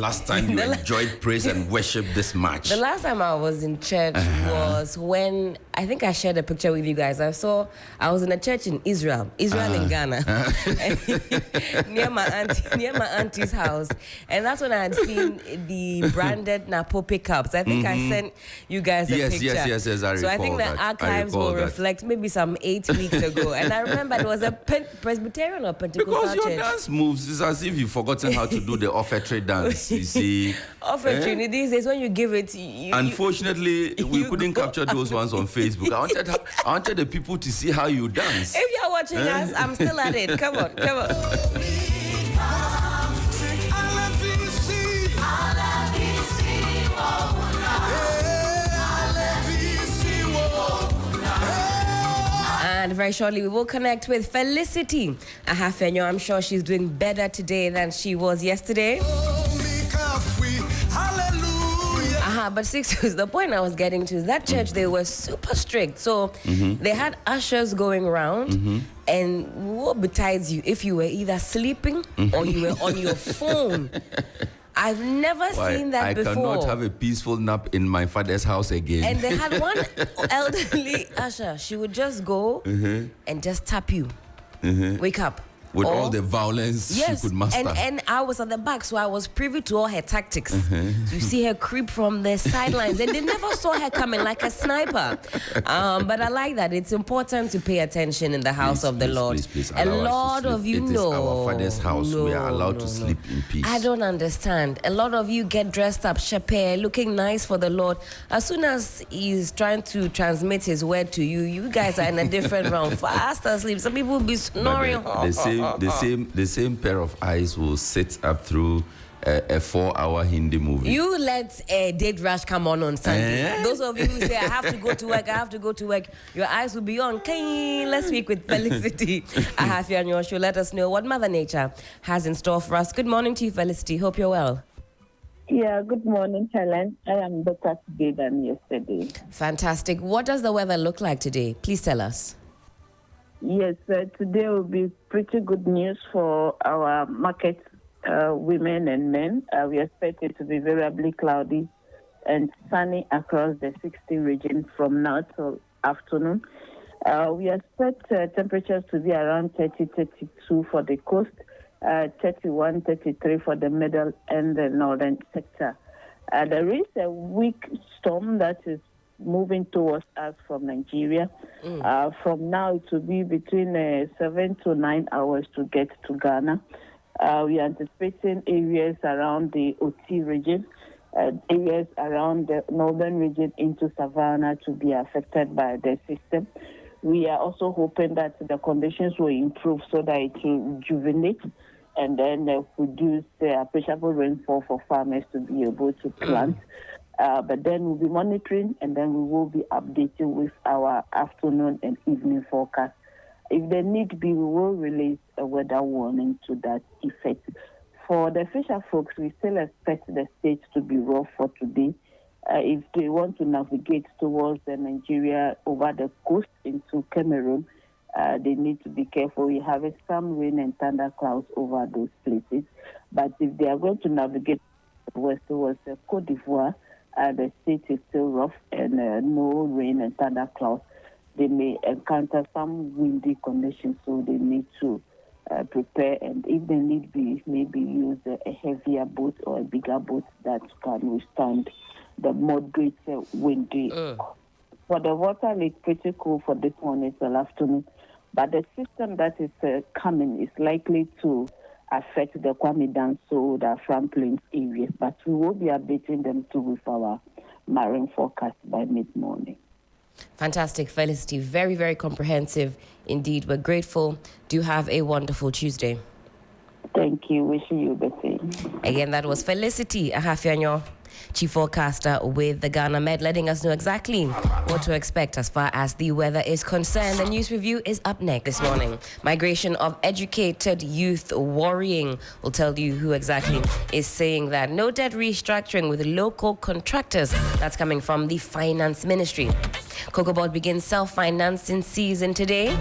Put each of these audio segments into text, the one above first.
Last time you enjoyed praise and worship this much? The last time I was in church was when I think I shared a picture with you guys. I was in a church in Israel in Ghana, near my auntie's house, and that's when I had seen the branded Napo pickups. I think I sent you guys a picture. Yes. I think the archives will reflect maybe some 8 weeks ago, and I remember it was a Presbyterian or Pentecostal because your church. dance moves is as if you've forgotten how to do the offertory dance. You see, offertory these days when you give it. Unfortunately, we couldn't capture those ones on Facebook. I wanted the people to see how you dance. If you're watching us, I'm still at it. Come on. And very shortly, we will connect with Felicity Appiah-Ampofo. I'm sure she's doing better today than she was yesterday. But Sixtus, the point I was getting to is that church, they were super strict. So they had ushers going around, and what betides you if you were either sleeping or you were on your phone. I've never seen that before. I cannot have a peaceful nap in my father's house again. And they had one elderly usher. She would just go and just tap you. Wake up. With all the violence she could master. And I was at the back, so I was privy to all her tactics. You see her creep from the sidelines, and they never saw her coming like a sniper. But I like that. It's important to pay attention in the house of the Lord. Please, a lot of you know. It is our Father's house. We are allowed to sleep in peace. I don't understand. A lot of you get dressed up, shepherd, looking nice for the Lord. As soon as he's trying to transmit his word to you, you guys are in a different realm, fast asleep. Some people will be snoring. The same pair of eyes will sit up through a 4-hour Hindi movie. You let a date rush come on Sunday. Those of you who say, I have to go to work, your eyes will be on. Let's speak with Felicity Appiah on your show. Let us know what Mother Nature has in store for us. Good morning to you, Felicity. Hope you're well. Yeah, good morning, Helen. I am better today than yesterday. Fantastic. What does the weather look like today? Please tell us. Yes, today will be pretty good news for our market women and men. We expect it to be variably cloudy and sunny across the 60 region from now till afternoon. We expect temperatures to be around 30, 32 for the coast, 31, 33 for the middle and the northern sector. There is a weak storm that is moving towards us from Nigeria. From now, it will be between 7 to 9 hours to get to Ghana. We are anticipating areas around the Oti region, areas around the northern region into Savannah to be affected by the system. We are also hoping that the conditions will improve so that it will rejuvenate and then produce appreciable rainfall for farmers to be able to plant. But then we'll be monitoring, and then we will be updating with our afternoon and evening forecast. If there need be, we will release a weather warning to that effect. For the fisher folks, we still expect the state to be rough for today. If they want to navigate towards Nigeria over the coast into Cameroon, they need to be careful. We have some rain and thunder clouds over those places. But if they are going to navigate west towards Côte d'Ivoire, the state is still rough and no rain and thunder clouds. They may encounter some windy conditions, so they need to prepare. And if they need be, maybe use a heavier boat or a bigger boat that can withstand the moderate windy. For the water, it's pretty cool for this morning till afternoon. But the system that is coming is likely to affect the Kwame Danso, the Frank Plains areas, but we will be updating them too with our marine forecast by mid-morning. Fantastic, Felicity. Very, very comprehensive indeed. We're grateful. Do have a wonderful Tuesday. Thank you. Wishing you the same. Again, that was Felicity Appiah-Ampofo, chief forecaster with the Ghana Med, letting us know exactly what to expect as far as the weather is concerned. The news review is up next this morning. Migration of educated youth worrying. We'll tell you who exactly is saying that. No debt restructuring with local contractors. That's coming from the Finance Ministry. Cocoa Board begins self-financing season today.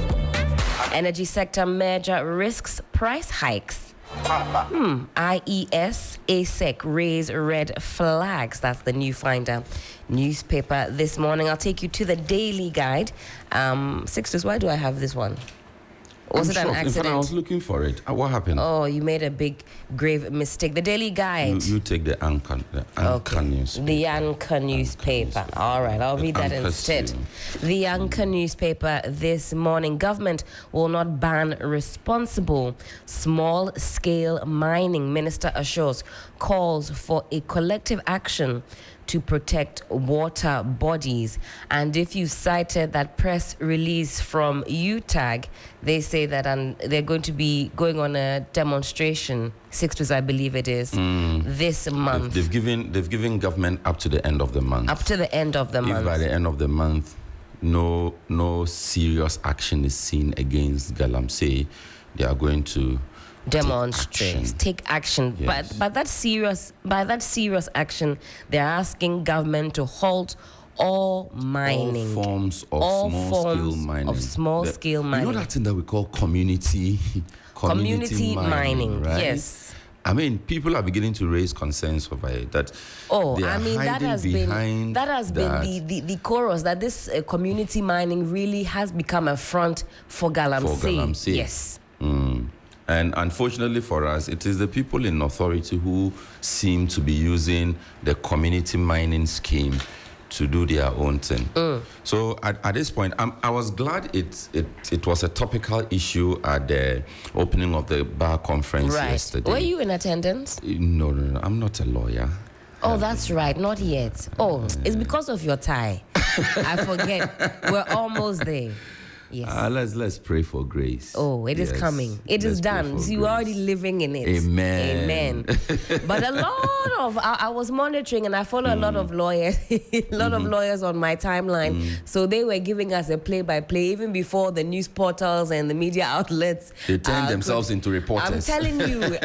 Energy sector merger risks price hikes. IES, ASEC raise red flags. That's the New Finder newspaper this morning. I'll take you to the Daily Guide. Sixtus, why do I have this one? Was it an accident? In fact, I was looking for it. What happened? Oh, you made a big, grave mistake. The Daily Guide. You take the Anchor newspaper. The Anchor newspaper. All right, I'll read that instead. The Anchor newspaper this morning. Government will not ban responsible small-scale mining. Minister assures calls for a collective action to protect water bodies. And if you cited that press release from UTAG, they say that they're going to be going on a demonstration, Sixtus, I believe it is, this month. They've given government up to the end of the month. Up to the end of the month. If by the end of the month, no serious action is seen against Galamsey, they are going to demonstrate, take action. Yes. But that serious action, they're asking government to halt all mining, all forms of small-scale mining. You know that thing that we call community mining, right? Yes. I mean, people are beginning to raise concerns over it. That that has been the chorus that this community mining really has become a front for Galamsey. Yes. And unfortunately for us, it is the people in authority who seem to be using the community mining scheme to do their own thing. So at this point, I was glad it was a topical issue at the opening of the bar conference yesterday. Were you in attendance? No, I'm not a lawyer. Oh, that's right. Not yet. Oh, it's because of your tie. I forget. We're almost there. Yes. Let's pray for grace. Oh, it is coming. It is done. So you're already living in it. Amen. But a lot of I was monitoring, and I follow a lot of lawyers, of lawyers on my timeline. So they were giving us a play-by-play even before the news portals and the media outlets. They turned themselves into reporters. I'm telling you.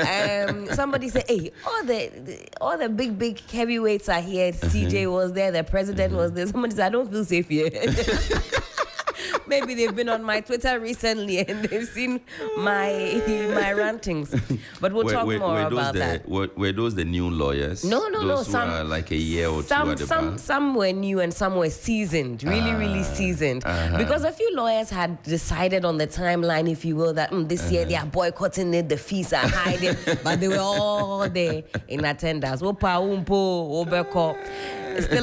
Somebody said, "Hey, all the big heavyweights are here. CJ was there. The president was there." Somebody said, "I don't feel safe here." Maybe they've been on my Twitter recently and they've seen my rantings. But we'll talk more about that. Were those the new lawyers? No. Some were like a year or two at the bar? Some were new and some were seasoned, really seasoned. Because a few lawyers had decided on the timeline, if you will, that this year they are boycotting it, the fees are hiding, but they were all there in attendance. Still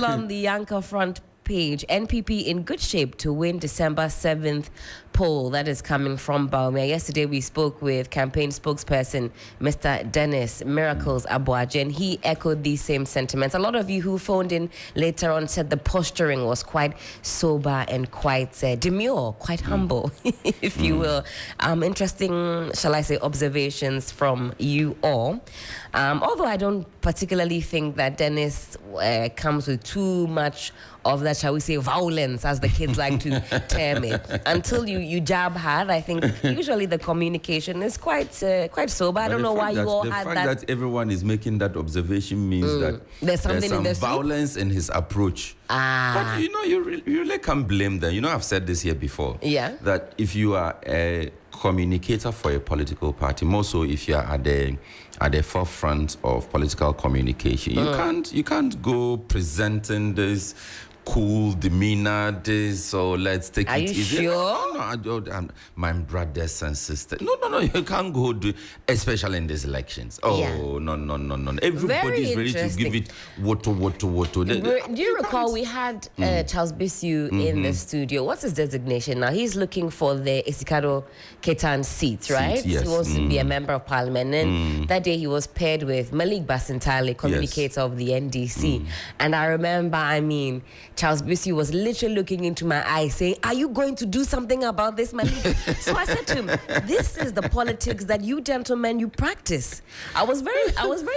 on the Anchor front page, NPP in good shape to win December 7th poll. That is coming from Baumia. Yesterday we spoke with campaign spokesperson Mr. Dennis Miracles Abuaje, and he echoed these same sentiments. A lot of you who phoned in later on said the posturing was quite sober and quite demure, quite humble, if you will. Interesting, shall I say, observations from you all. Although I don't particularly think that Dennis comes with too much of that, shall we say, violence, as the kids like to term it. Until you jab hard, I think usually the communication is quite sober. I don't know why you all had that. The fact that everyone is making that observation means that there's some violence in his approach. But you really can't blame them. I've said this here before. Yeah. That if you are a communicator for a political party, more so if you are at the forefront of political communication, you can't go presenting this cool demeanor, let's take it easy. Are you sure? No, my brothers and sisters. No, you can't go do, especially in these elections. Oh, no. Everybody's ready to give it woto. Do you recall we had Charles Bisu in the studio? What's his designation now? He's looking for the Isikado Ketan seat, right? Yes. He wants to be a member of parliament. And that day he was paired with Malik Basintale, communicator of the NDC. And I remember, Charles Bisu was literally looking into my eyes saying, "Are you going to do something about this, Malik?" So I said to him, "This is the politics that you gentlemen, you practice." I was very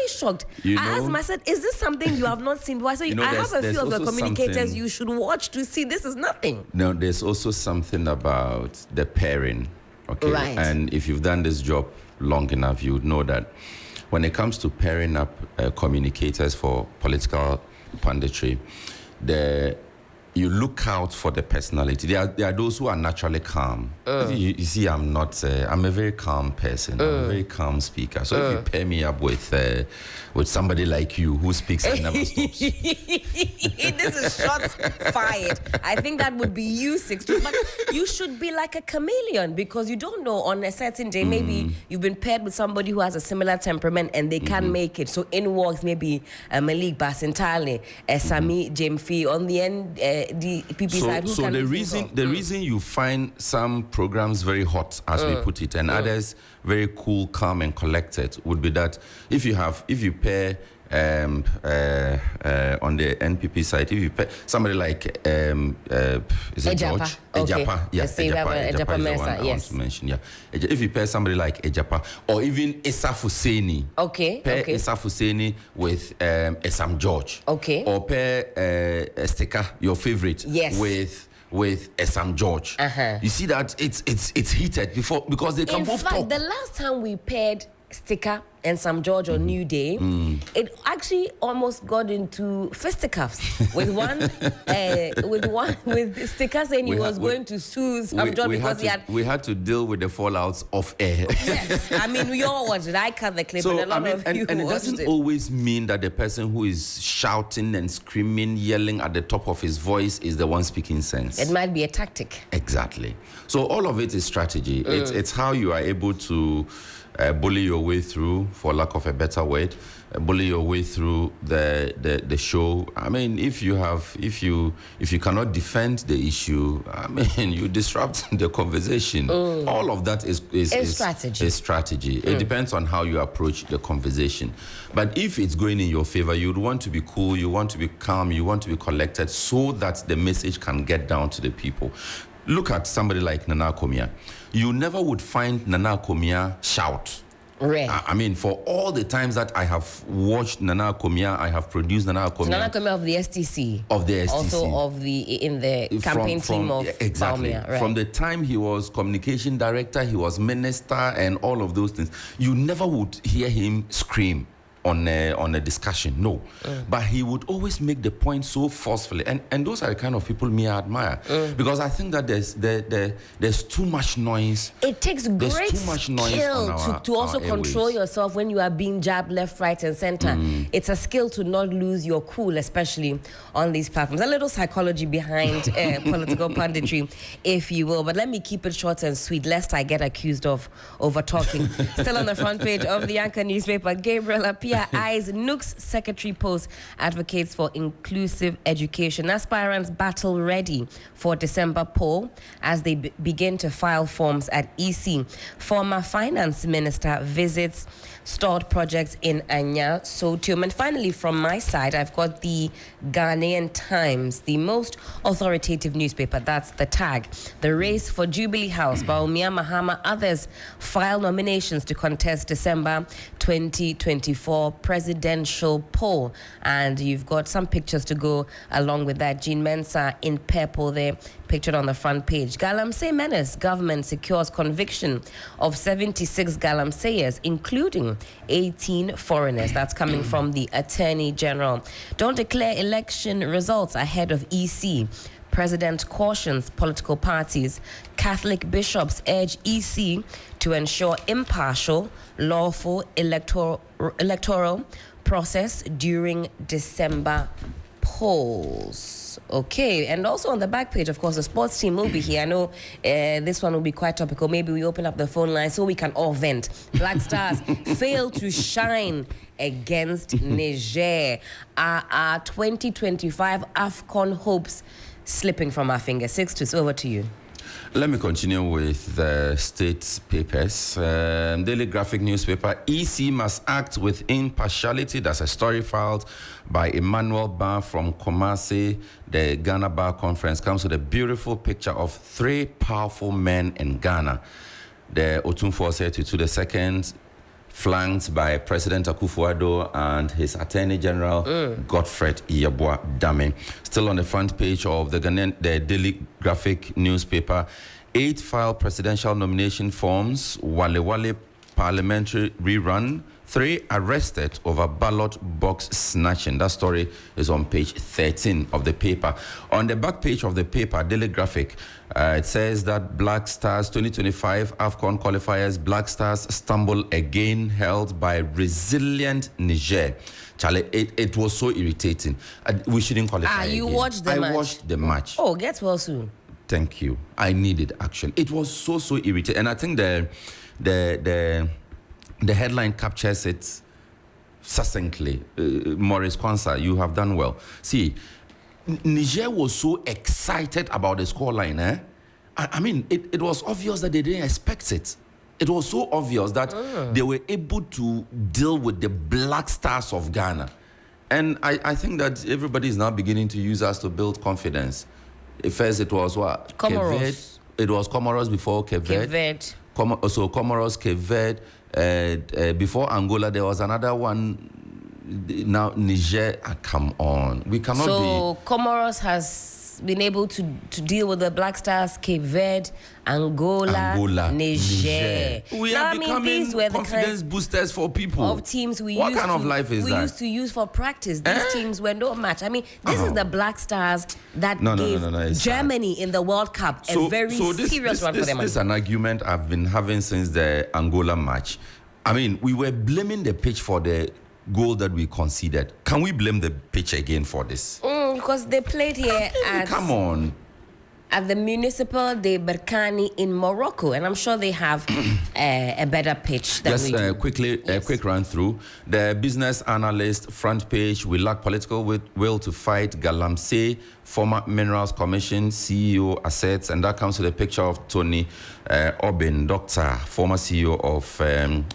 shocked. I asked him, I said, "Is this something you have not seen?" I said, "I have a few of the communicators you should watch to see. This is nothing." No, there's also something about the pairing. Okay. Right. And if you've done this job long enough, you would know that when it comes to pairing up communicators for political punditry, the you look out for the personality. There are those who are naturally calm. You see, I'm not. I'm a very calm person. I'm a very calm speaker. So if you pair me up with somebody like you who speaks and never stops. This is shots fired. I think that would be you, Sixtus. But you should be like a chameleon, because you don't know, on a certain day, maybe you've been paired with somebody who has a similar temperament and they can't make it. So in walks maybe Malik Basintale, Sami Jemfi, on the end, the PP side. Who so the reason you find some programs very hot, as we put it, and others very cool, calm, and collected, would be that if you pair on the NPP side, if you pair somebody like is it George? Okay. Ejapa, yes, Ejapa is the one I want to mention. Yeah, if you pair somebody like Ejapa, or even Issa Fuseni, pair Issa Fuseni with Esam George, or pair Esteka, your favorite, with Esam George. You see that it's heated before, because they can both talk. In fact, the last time we paired Sticker and Sam George on New Day, it actually almost got into fisticuffs with with Sticker saying he was going to sue Sam George because we had to deal with the fallouts off air. Yes, I mean, we all watched it. I cut the clip, and a lot of you and it doesn't always mean that the person who is shouting and screaming, yelling at the top of his voice is the one speaking sense. It might be a tactic. Exactly. So all of it is strategy. It's how you are able to bully your way through, for lack of a better word, bully your way through the show. I mean, if you cannot defend the issue, I mean, you disrupt the conversation. All of that is strategy. It depends on how you approach the conversation. But if it's going in your favor, you'd want to be cool, you want to be calm, you want to be collected, so that the message can get down to the people. Look at somebody like Nana Komia. You never would find Nana Komia shout. Right. I mean, for all the times that I have watched Nana Komia, I have produced Nana Komia. Nana Komia of the STC. Of the STC. Also in the campaign team of exactly. Baumia, right. From the time he was communication director, he was minister, and all of those things, you never would hear him scream on a discussion, no. But he would always make the point so forcefully, and those are the kind of people me I admire, because I think that there's too much noise. It takes great skill to also control yourself when you are being jabbed left, right, and center. It's a skill to not lose your cool, especially on these platforms. A little psychology behind political punditry, if you will. But let me keep it short and sweet, lest I get accused of over talking. Still on the front page of the Anchor newspaper, Gabriel Appiah eyes Nook's secretary post, advocates for inclusive education. Aspirants battle ready for December poll as they begin to file forms at EC. Former finance minister visits stalled projects in Anya Sotium. And finally, from my side, I've got the Ghanaian Times, the most authoritative newspaper. That's the tag. The race for Jubilee House, Baumia Mahama, others file nominations to contest December 2024 presidential poll. And you've got some pictures to go along with that. Jean Mensah in purple there, pictured on the front page. Galamsey menace, government secures conviction of 76 Galamseyers, including 18 foreigners. That's coming from the Attorney General. Don't declare election results ahead of EC. President cautions political parties. Catholic bishops urge EC to ensure impartial, lawful electoral process during December polls. Okay, and also on the back page, of course, the sports team will be here. I know this one will be quite topical. Maybe we open up the phone line so we can all vent. Black Stars fail to shine against Niger. Our 2025 AFCON hopes slipping from our fingers. Sixtus, over to you. Let me continue with the state papers. Daily Graphic newspaper, EC must act with impartiality. That's a story filed by Emmanuel Bar from Kumasi. The Ghana Bar Conference comes with a beautiful picture of three powerful men in Ghana. The Otumfuo Tutu II, flanked by President Akufo-Addo and his Attorney General, Godfred Yeboah Dame. Still on the front page of the Daily Graphic newspaper, 8 file presidential nomination forms, Wale Wale parliamentary rerun, 3 arrested over ballot box snatching. That story is on page 13 of the paper. On the back page of the paper, Daily Graphic, it says that Black Stars 2025 AFCON qualifiers, Black Stars stumble again, held by resilient Niger. Charlie, it was so irritating. We shouldn't qualify. You again. watched the match? I watched the match. Oh, get well soon. Thank you. I needed action. It was so irritating, and I think the headline captures it succinctly. Maurice Kwanzaa, you have done well. See, Niger was so excited about the scoreline. I mean, it was obvious that they didn't expect it. It was so obvious that they were able to deal with the Black Stars of Ghana. And I think that everybody is now beginning to use us to build confidence. First, it was what? Comoros. It was Comoros before Cape Verde. So Comoros, Cape Verde. Before Angola, there was another one. Now Niger, come on. We cannot be... So Comoros has been able to deal with the Black Stars, Cape Verde, Angola, Niger. We are becoming confidence boosters for people. Of teams what kind of life is that? We used to use for practice. These teams were no match. I mean, this is the Black Stars that gave Germany in the World Cup a very serious run for them. This is an argument I've been having since the Angola match. I mean, we were blaming the pitch for the goal that we conceded. Can we blame the pitch again for this? Because they played here at the Municipal de Berkane in Morocco, and I'm sure they have a better pitch than we do. Quickly, a quick run through. The business analyst front page, we lack political will to fight Galamsey, former Minerals Commission CEO assets, and that comes with a picture of Tony Obin, doctor, former CEO of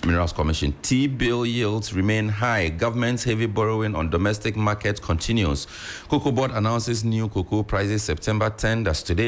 Minerals Commission. T-bill yields remain high. Government's heavy borrowing on domestic market continues. Cocoa Board announces new cocoa prices September 10. That's today.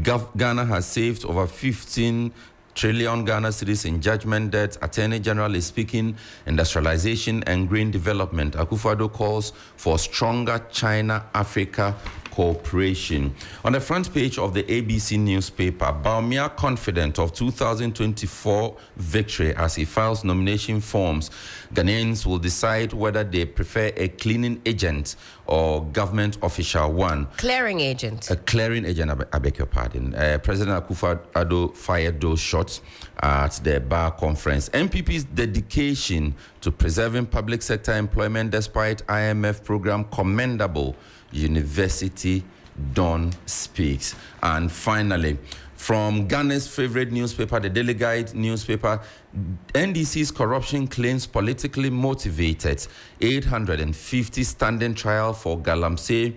Ghana has saved over 15 trillion Ghana cedis in judgment debt. Attorney General is speaking industrialization and green development. Akufo-Addo calls for stronger China-Africa cooperation. On the front page of the ABC newspaper, Bawumia confident of 2024 victory as he files nomination forms. Ghanaians will decide whether they prefer a cleaning agent or government official one. Clearing agent. A clearing agent, I beg your pardon. President Akufo-Addo fired those shots at the bar conference. MPP's dedication to preserving public sector employment despite IMF program commendable. University Dawn speaks. And finally, from Ghana's favorite newspaper, the Daily Guide newspaper, NDC's corruption claims politically motivated. 850 standing trial for Galamsey.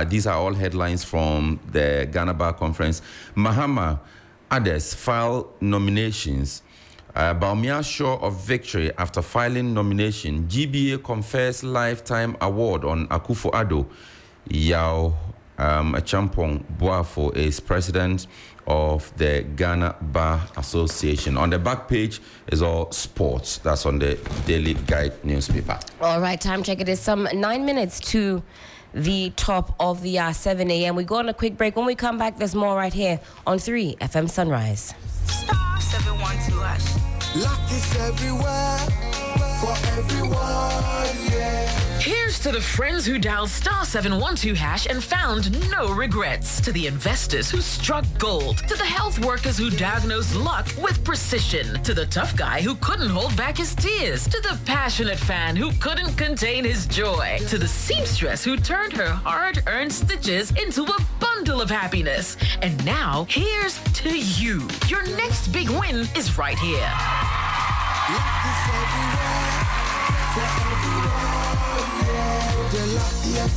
These are all headlines from the Ghana Bar Conference. Mahama, others file nominations. Bawumia sure of victory after filing nomination. GBA confers lifetime award on Akufo-Addo. Yao Champong Boafo is president of the Ghana Bar Association. On the back page is all sports. That's on the Daily Guide newspaper. All right, time check. It is some 9 minutes to the top of the 7 a.m. We go on a quick break. When we come back, there's more right here on 3 FM Sunrise. Star 712 hash. Luck is everywhere for everyone, yeah. Here's to the friends who dialed star 712 hash and found no regrets. To the investors who struck gold. To the health workers who diagnosed luck with precision. To the tough guy who couldn't hold back his tears. To the passionate fan who couldn't contain his joy. To the seamstress who turned her hard-earned stitches into a bundle of happiness. And now, here's to you. Your next big win is right here. Luck is everywhere for everyone.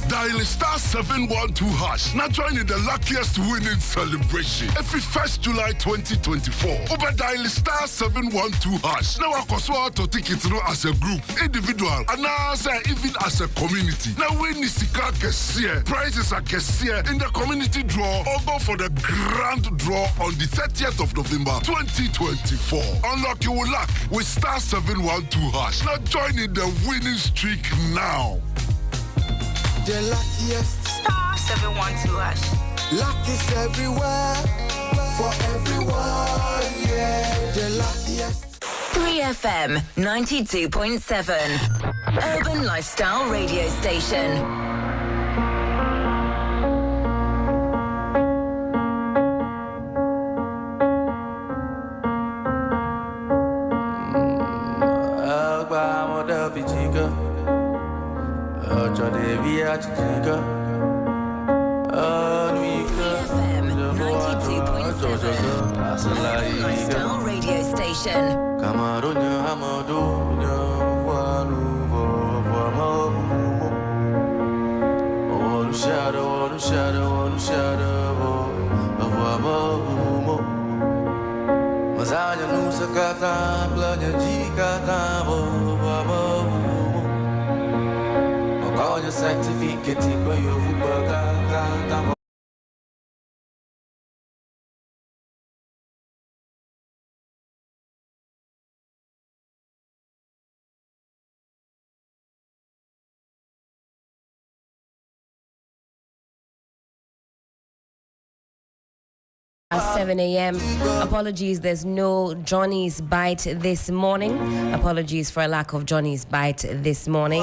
Dial star 712 hash. Now join in the luckiest winning celebration. Every 1st July 2024. Over dial star 712 hash. Now I can to take it through as a group, individual, and now even as a community. Now when the Sika Kessie, prizes are Kessie in the community draw or go for the grand draw on the 30th of November 2024. Unlock your luck with star 712 hash. Now join in the winning streak now. The luckiest Star 712 hash. luck is everywhere for everyone, yeah. The luckiest. 3FM 92.7. Urban Lifestyle Radio Station. Lifestyle Radio Station. At 7 a.m. Apologies, there's no Johnny's Bite this morning. Apologies for a lack of Johnny's Bite this morning.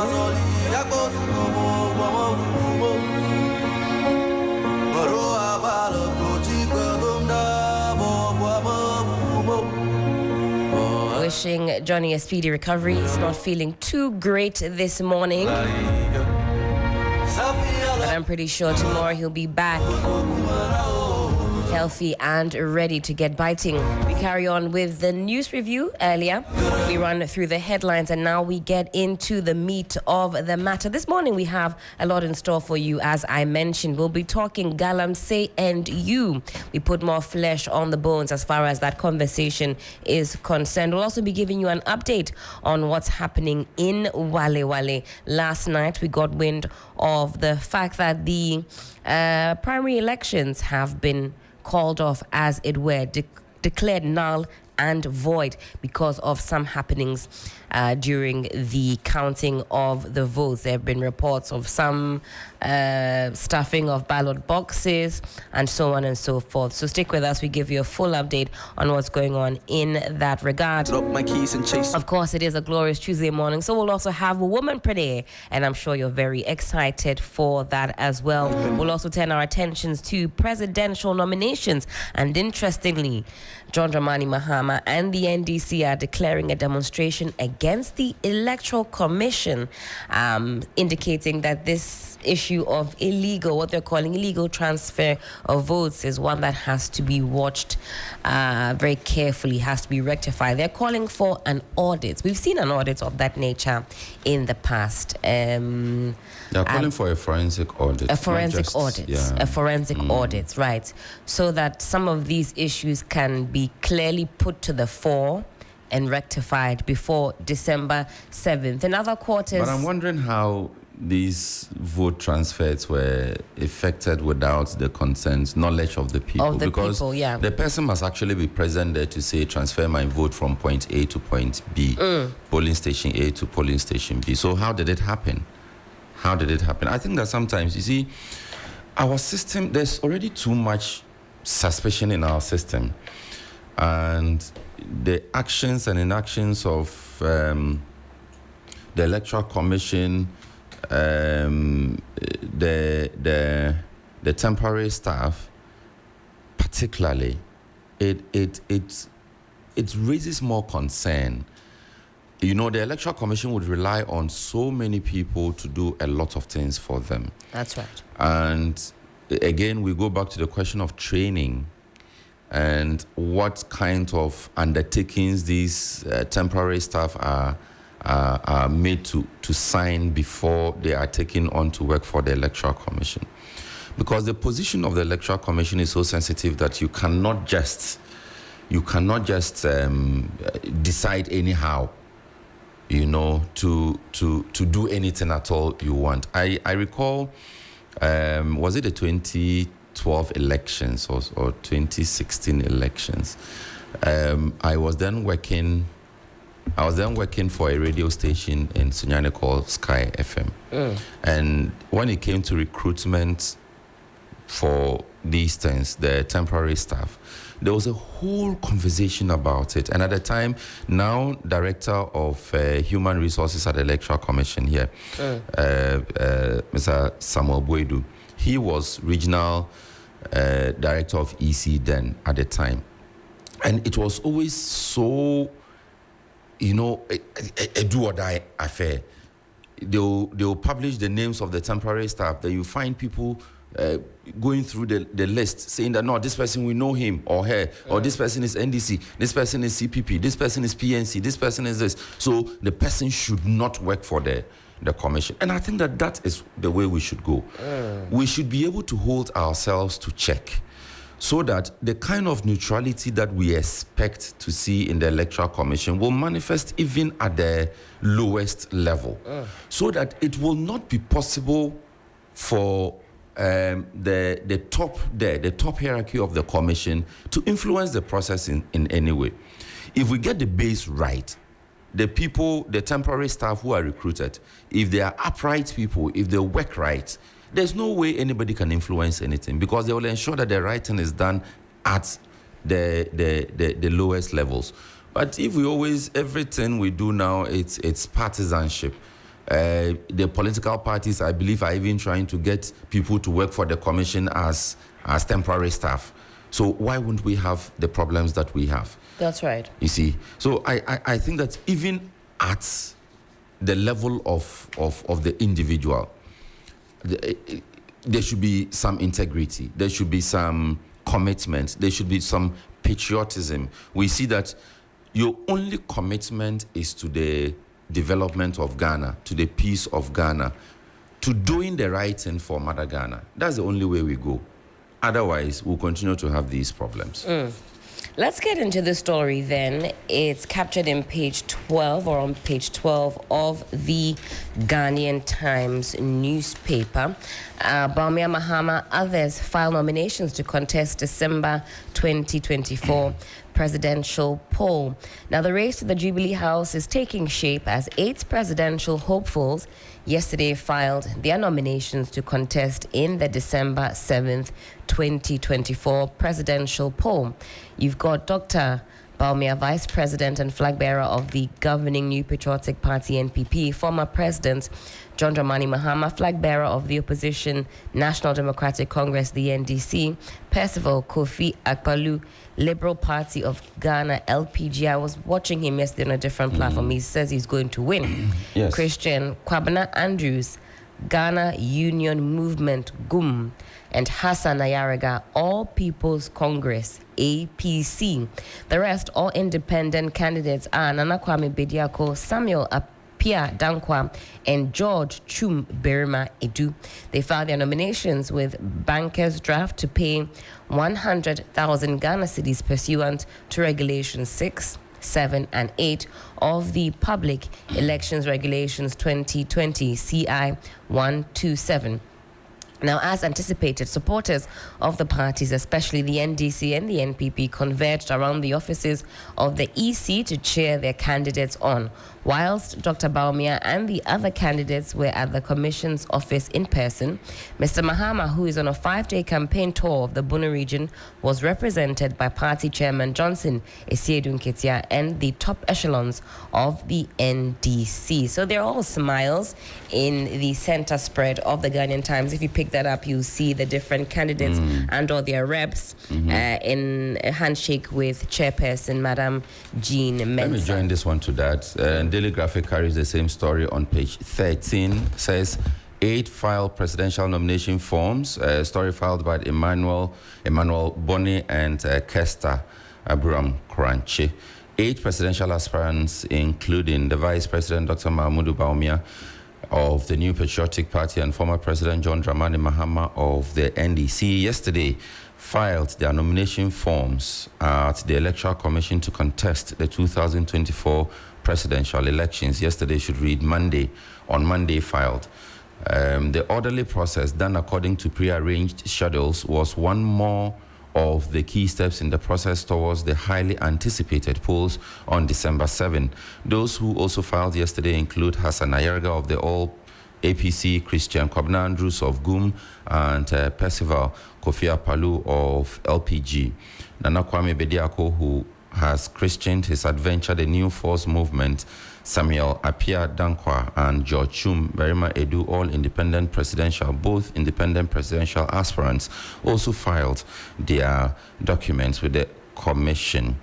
Wishing Johnny a speedy recovery. He's not feeling too great this morning, but I'm pretty sure tomorrow he'll be back healthy and ready to get biting. We carry on with the news review. Earlier, we run through the headlines and now we get into the meat of the matter. This morning, we have a lot in store for you. As I mentioned, we'll be talking Galamsey and you. We put more flesh on the bones as far as that conversation is concerned. We'll also be giving you an update on what's happening in Wale Wale. Last night, we got wind of the fact that the primary elections have been called off, as it were, declared null and void because of some happenings during the counting of the votes. There have been reports of some stuffing of ballot boxes and so on and so forth. So stick with us. We give you a full update on what's going on in that regard. Drop my keys and chase. Of course, it is a glorious Tuesday morning, so we'll also have a woman pretty, and I'm sure you're very excited for that as well. We'll also turn our attentions to presidential nominations, and interestingly, John Dramani Mahama and the NDC are declaring a demonstration against the Electoral Commission, indicating that this issue of what they're calling illegal transfer of votes is one that has to be watched very carefully, has to be rectified. They're calling for an audit. We've seen an audit of that nature in the past. They're calling for a forensic audit. A forensic audit. Yeah. A forensic audit, right. So that some of these issues can be clearly put to the fore and rectified before December 7th. In other quarters... But I'm wondering how these vote transfers were effected without the consent, knowledge of the people. Because the person must actually be present there to say, transfer my vote from point A to point B, polling station A to polling station B. So how did it happen? How did it happen? I think that sometimes, you see, our system, there's already too much suspicion in our system. And the actions and inactions of the Electoral Commission, the temporary staff, particularly, it raises more concern. You know, the Electoral Commission would rely on so many people to do a lot of things for them. That's right. And again, we go back to the question of training and what kind of undertakings these temporary staff are made to sign before they are taken on to work for the Electoral Commission. Because the position of the Electoral Commission is so sensitive that you cannot just decide anyhow, you know, to do anything at all you want. I recall, was it the 2012 elections or 2016 elections? I was then working for a radio station in Sunyani called Sky FM. And when it came to recruitment for these things, the temporary staff, there was a whole conversation about it. And at the time, now Director of Human Resources at the Electoral Commission here, Mr. Samuel Boydu, he was Regional Director of EC then at the time. And it was always so, you know, a do-or-die affair. They'll publish the names of the temporary staff. That you find people going through the list saying that, no, this person, we know him or her, or this person is NDC, this person is CPP, this person is PNC, this person is this. So the person should not work for the commission. And I think that is the way we should go. We should be able to hold ourselves to check, so that the kind of neutrality that we expect to see in the Electoral Commission will manifest even at the lowest level, so that it will not be possible for the top hierarchy of the commission to influence the process in any way. If we get the base right, the people, the temporary staff who are recruited, if they are upright people, if they work right, there's no way anybody can influence anything, because they will ensure that the right thing is done at the lowest levels. But if we always, everything we do now, it's partisanship. The political parties, I believe, are even trying to get people to work for the commission as temporary staff. So why wouldn't we have the problems that we have? That's right. You see, so I think that even at the level of the individual, there should be some integrity. There should be some commitment. There should be some patriotism. We see that your only commitment is to the development of Ghana, to the peace of Ghana, to doing the right thing for Mother Ghana. That's the only way we go. Otherwise, we'll continue to have these problems. Let's get into the story then. It's captured in page 12 or on page 12 of the Ghanaian Times newspaper. Bawumia Mahama, others file nominations to contest December 2024 presidential poll. Now, the race to the Jubilee House is taking shape as 8 presidential hopefuls yesterday filed their nominations to contest in the December 7th, 2024 presidential poll. You've got Dr. Bawumia, Vice President and flag bearer of the governing New Patriotic Party NPP, former President John Dramani Mahama, flag bearer of the opposition National Democratic Congress, the NDC, Percival Kofi Akpalu, Liberal Party of Ghana, LPG. I was watching him yesterday on a different platform. He says he's going to win. Yes. Christian Kwabena Andrews, Ghana Union Movement, GUM, and Hassan Ayaraga, All People's Congress, APC. The rest, all independent candidates, are Nana Kwame Bediako, Samuel Appiah-Dankwa, and George Chum Berima Edu. They filed their nominations with bankers' draft to pay 100,000 Ghana cedis pursuant to Regulation 6, 7, and 8 of the Public Elections Regulations 2020 CI 127. Now, as anticipated, supporters of the parties, especially the NDC and the NPP, converged around the offices of the EC to cheer their candidates on, whilst Dr. Bawumia and the other candidates were at the Commission's office in person. Mr. Mahama, who is on a 5-day campaign tour of the Bono region, was represented by Party Chairman Johnson Esiedu Nketia and the top echelons of the NDC. So they're all smiles in the center spread of the Ghanaian Times. If you pick that up, you'll see the different candidates and all their reps in a handshake with Chairperson Madam Jean Mensah. Let me join this one to that. Daily Graphic carries the same story on page 13. Says 8 filed presidential nomination forms. Story filed by Emmanuel Boni and Kester Abraham Kranche. 8 presidential aspirants, including the Vice President Dr. Mahmoud Bawumia of the New Patriotic Party and former President John Dramani Mahama of the NDC, yesterday filed their nomination forms at the Electoral Commission to contest the 2024 presidential elections. Yesterday should read Monday. On Monday filed. The orderly process done according to pre-arranged schedules was one more of the key steps in the process towards the highly anticipated polls on December 7. Those who also filed yesterday include Hassan Ayaraga of the All APC Christian Kwabena Andrews of GUM and Percival Kofi Palu of LPG. Nana Kwame Bediako, who has christened his adventure the New Force Movement, Samuel Appiah-Dankwa and George Chum Berima Edu, all both independent presidential aspirants, also filed their documents with the commission.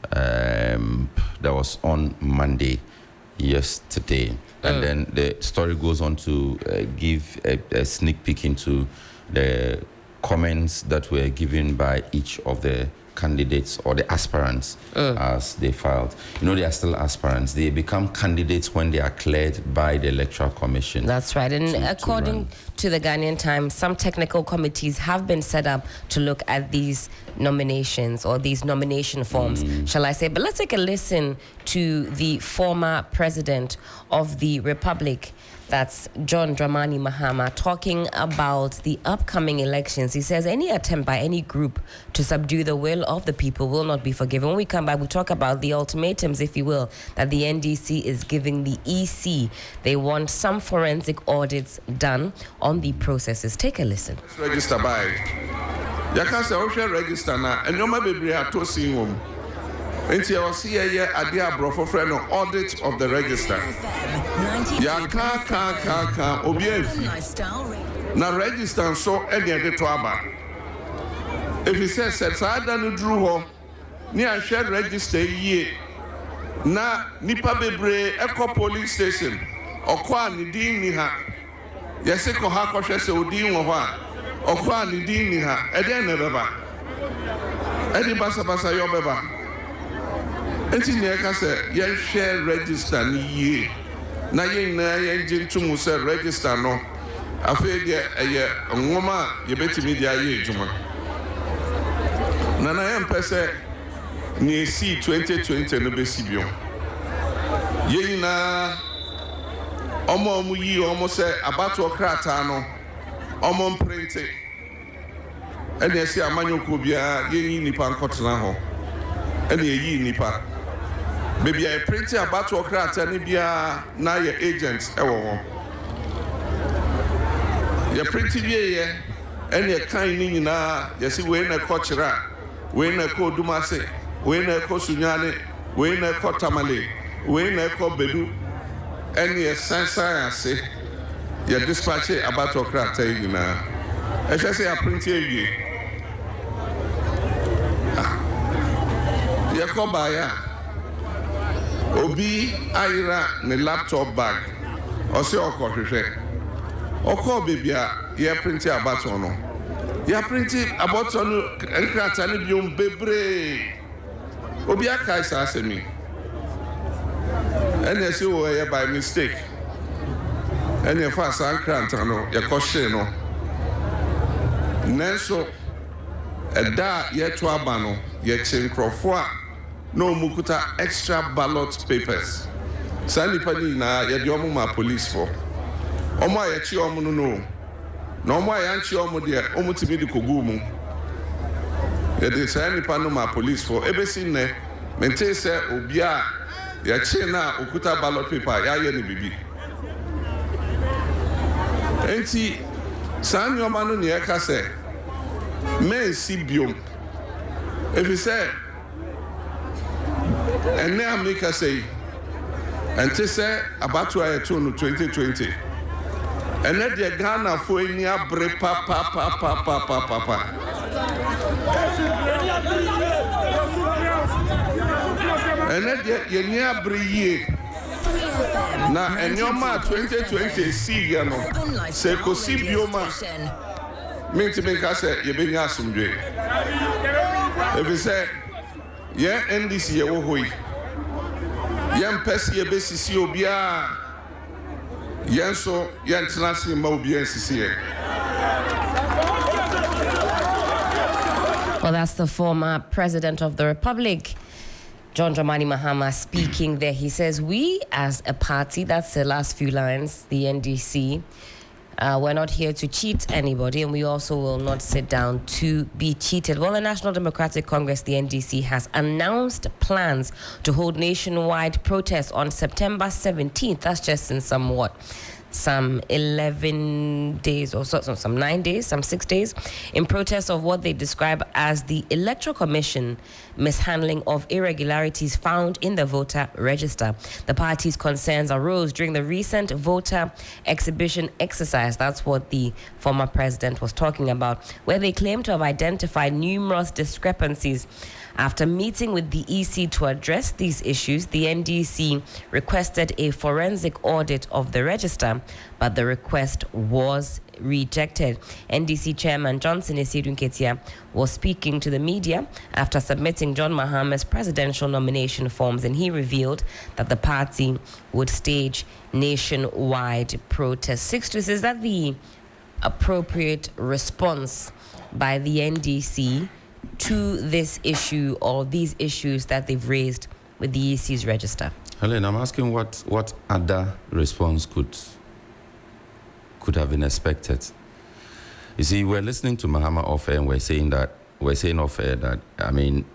That was on Monday, yesterday. And then the story goes on to give a sneak peek into the comments that were given by each of the candidates or the aspirants as they filed. They are still aspirants. They become candidates when they are cleared by the Electoral Commission. That's right. And according to the Ghanaian Times, some technical committees have been set up to look at these nominations or these nomination forms, shall I say. But let's take a listen to the former president of the Republic, that's John Dramani Mahama, talking about the upcoming elections. He says any attempt by any group to subdue the will of the people will not be forgiven. When we come back, we talk about the ultimatums, if you will, that the NDC is giving the EC. They want some forensic audits done on the processes. Take a listen. Register by. Yaka say o hwe register na enoma bebre ato sin wom. Enti o see ye ade abrofo frɛ no audit of the register. Yaka ka obi afi. Na register so ene de to aba. If he says saa da no duru ho, ni a hwe register yie. Na nipa bebre ekɔ police station. Okɔ ani din ni ha. Yese ko ha kɔ hwe se odin wo ho a. Okwa ni din ni ha ede na beba edi basa yo beba enti ne ka se ye share register ni ye na ye na ye ngintu mu se register no afi de eye nwoma ye betimi dia ye ejuma na ye mpese ni si 2020 no be sibio ye na omo yi omo se abato krata no omon printe ene esi amanyoko bia ye nipa nkotena ho ene yi nipa bebi a printe abato krata ne bia na ye agents ewo ho ye printe bia ye ene kan ni nyina ye si we na kochira we na ko dumase we na ko sunyane we na ko tamale we na ko bedu ene sansa ase ya dispatch aboutokrata yina e say a print ye ya ko ba ya obi ayira ne laptop bag o se okohwehwe oko bebia ya print about no ya print about no enkrata ne biom bebre obi aka isa asemi ene se wo ya by mistake. And if I sang Crantano, your caution, Nenso, a da yet to abano, yet chain crofwa, no mukuta extra ballot papers. Sandy Panina, yet yomuma police for. Oma yet yomuno no more yanchi omo dear, omutimi kugumu. Yet the Sandy Panoma police for ebesine, mente se ubia, yet chena ukuta ballot paper, yayeni bibi. Enti san yoma no ne eka se men si biom if you say ene amika say enti say abatu ayeto no 2020 ene de Ghana fo eni abre pa ene de yeni abre yie na enyoma 2020 see ya no se ko si bioma minti menka se ye benya asumdwe ebi se ye NDC ye wo hoyi ye mpesi ye besisi obia ye so ye ntenase ma obia nsisi ye. Well, that's the former president of the Republic, John Dramani Mahama, speaking there. He says, we as a party, that's the last few lines, the NDC, we're not here to cheat anybody, and we also will not sit down to be cheated. Well, the National Democratic Congress, the NDC, has announced plans to hold nationwide protests on September 17th. That's just in somewhat some 11 days or so, some 9 days, some 6 days, in protest of what they describe as the Electoral Commission mishandling of irregularities found in the voter register. The party's concerns arose during the recent voter exhibition exercise. That's what the former president was talking about, where they claim to have identified numerous discrepancies. After meeting with the EC to address these issues, the NDC requested a forensic audit of the register, but the request was rejected. NDC Chairman Johnson Esidun-Ketia was speaking to the media after submitting John Mahama's presidential nomination forms, and he revealed that the party would stage nationwide protests. Sixtus, is that the appropriate response by the NDC to this issue or these issues that they've raised with the EC's register? Helen, I'm asking what other response could have been expected. You see, we're listening to Mahama off air, and we're saying off air that, I mean,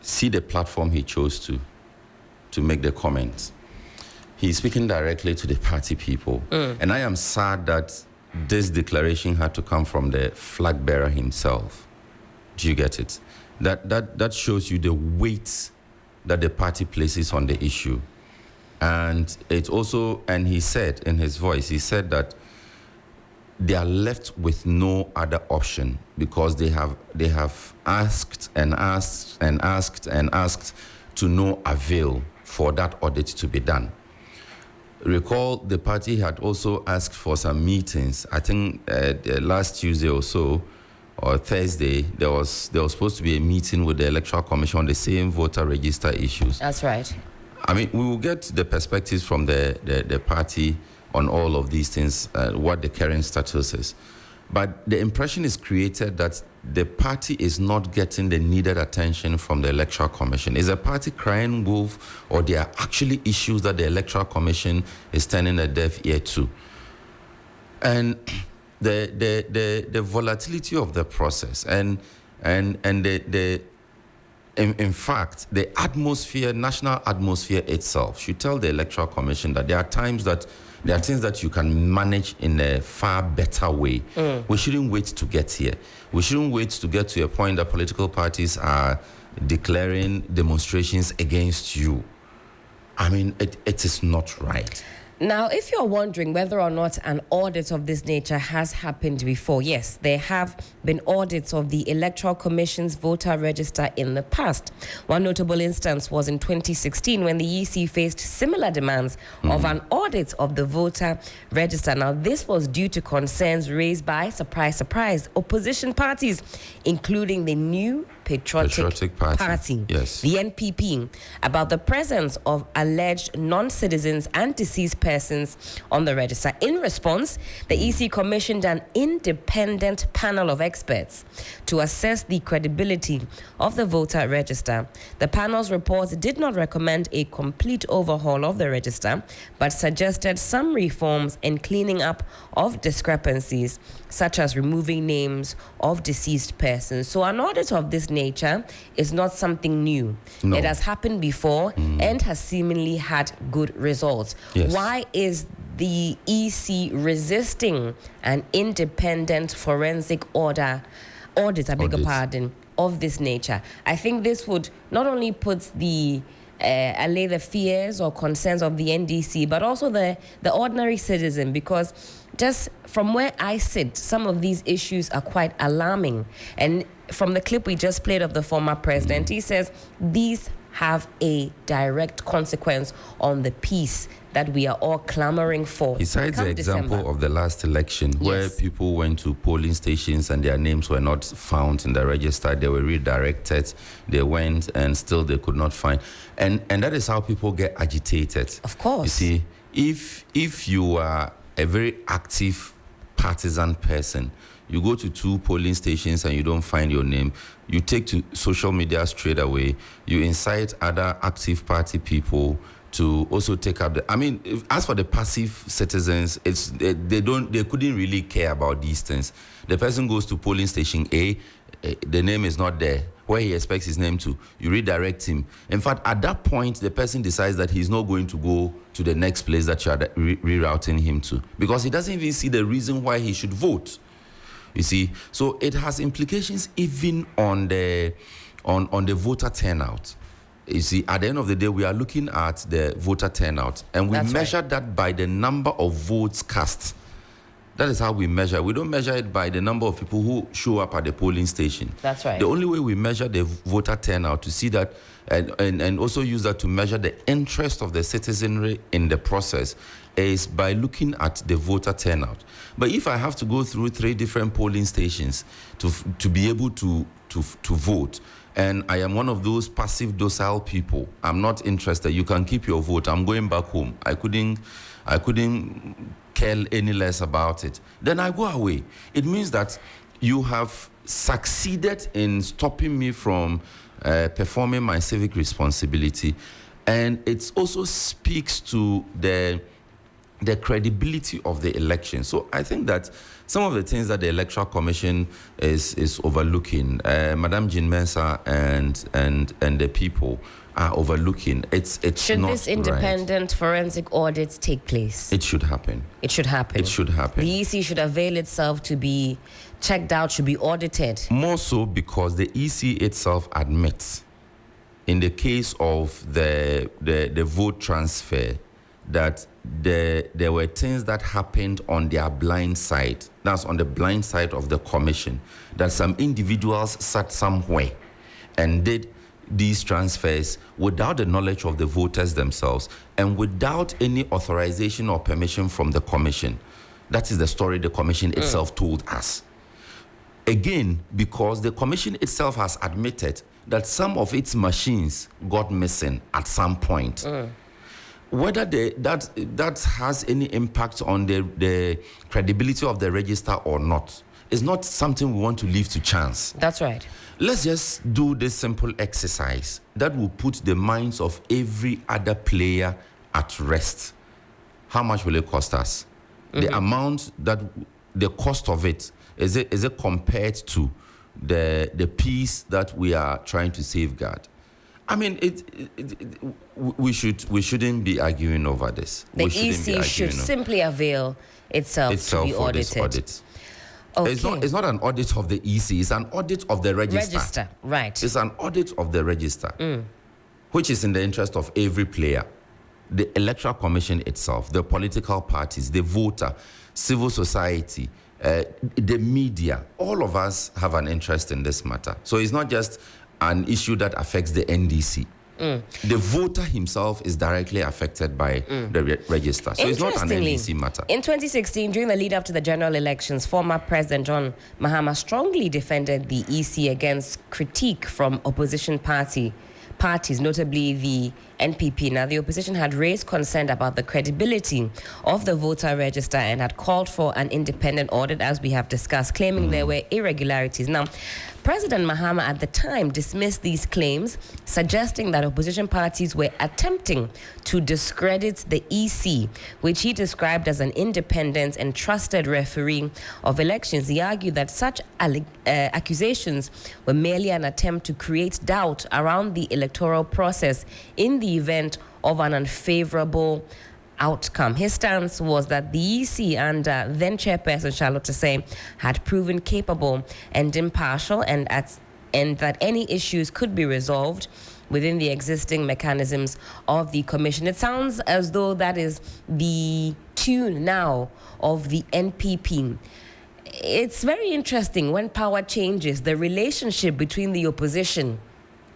see the platform he chose to make the comments. He's speaking directly to the party people. And I am sad that this declaration had to come from the flag bearer himself. Do you get it? That shows you the weight that the party places on the issue. And it also, and he said in his voice, he said that they are left with no other option because they have asked and asked and asked and asked to no avail for that audit to be done. Recall the party had also asked for some meetings. I think last Tuesday or so, or Thursday, there was supposed to be a meeting with the Electoral Commission on the same voter register issues. That's right. I mean, we will get the perspectives from the party on all of these things, what the current status is. But the impression is created that the party is not getting the needed attention from the Electoral Commission. Is the party crying wolf, or there are actually issues that the Electoral Commission is turning a deaf ear to? And the volatility of the process and in fact, the atmosphere, national atmosphere itself should tell the Electoral Commission that there are things that you can manage in a far better way. We shouldn't wait to get here. We shouldn't wait to get to a point that political parties are declaring demonstrations against you. I mean, it is not right. Now, if you're wondering whether or not an audit of this nature has happened before, yes, there have been audits of the Electoral Commission's voter register in the past. One notable instance was in 2016 when the EC faced similar demands of an audit of the voter register. Now, this was due to concerns raised by, surprise, surprise, opposition parties, including the new Patriotic Party, yes, the NPP, about the presence of alleged non-citizens and deceased persons on the register. In response, the EC commissioned an independent panel of experts to assess the credibility of the voter register. The panel's report did not recommend a complete overhaul of the register, but suggested some reforms and cleaning up of discrepancies, such as removing names of deceased persons. So an audit of this nature is not something new. No. It has happened before and has seemingly had good results. Yes. Why is the EC resisting an independent forensic audit, of this nature? I think this would not only put allay the fears or concerns of the NDC, but also the ordinary citizen, because just from where I sit, some of these issues are quite alarming. And from the clip we just played of the former president, he says these have a direct consequence on the peace that we are all clamoring for. Besides the example of the last election, where people went to polling stations and their names were not found in the register, they were redirected, they went and still they could not find. And that is how people get agitated. Of course. You see, if you are a very active partisan person, you go to 2 polling stations and you don't find your name, you take to social media straight away, you incite other active party people to also take up the... I mean, as for the passive citizens, they couldn't really care about these things. The person goes to polling station A, the name is not there. where he expects his name to, you redirect him. In fact, at that point, the person decides that he's not going to go to the next place that you are rerouting him to, because he doesn't even see the reason why he should vote. You see, so it has implications even on the voter turnout. You see, at the end of the day, we are looking at the voter turnout, and we measure that by the number of votes cast. That is how we measure. We don't measure it by the number of people who show up at the polling station. That's right. The only way we measure the voter turnout to see that, and also use that to measure the interest of the citizenry in the process, is by looking at the voter turnout. But if I have to go through 3 different polling stations to be able to vote, and I am one of those passive, docile people, I'm not interested. You can keep your vote. I'm going back home. I couldn't care any less about it. Then I go away. It means that you have succeeded in stopping me from performing my civic responsibility, and it also speaks to the credibility of the election. So I think that some of the things that the Electoral Commission is overlooking, Madam Jean Mensah and the people are overlooking. It's should not this independent right. forensic audit take place? It should happen. It should happen. It should happen. The EC should avail itself to be checked out, should be audited. More so because the EC itself admits, in the case of the vote transfer, that there were things that happened on their blind side. That's on the blind side of the commission, that some individuals sat somewhere and did these transfers without the knowledge of the voters themselves and without any authorization or permission from the commission. That is the story the commission itself told us. Again, because the commission itself has admitted that some of its machines got missing at some point. Whether that has any impact on the credibility of the register or not is not something we want to leave to chance. That's right. Let's just do this simple exercise that will put the minds of every other player at rest. How much will it cost us? The amount the cost of it, is it compared to the peace that we are trying to safeguard? I mean, we shouldn't be arguing over this. The EC should simply avail itself to be for audited. this audit. Okay. It's not an audit of the EC. It's an audit of the register. Right. It's an audit of the register, which is in the interest of every player. The Electoral Commission itself, the political parties, the voter, civil society, the media, all of us have an interest in this matter. So it's not just an issue that affects the NDC. The voter himself is directly affected by the register. So it's not an NDC matter. In 2016, during the lead up to the general elections, former President John Mahama strongly defended the EC against critique from opposition parties, notably the NPP. Now, the opposition had raised concern about the credibility of the voter register and had called for an independent audit, as we have discussed, claiming there were irregularities. Now, President Mahama at the time dismissed these claims, suggesting that opposition parties were attempting to discredit the EC, which he described as an independent and trusted referee of elections. He argued that such accusations were merely an attempt to create doubt around the electoral process in the event of an unfavorable outcome. His stance was that the EC and then Chairperson Charlotte Say had proven capable and impartial, and that any issues could be resolved within the existing mechanisms of the Commission. It sounds as though that is the tune now of the NPP. It's very interesting when power changes, the relationship between the opposition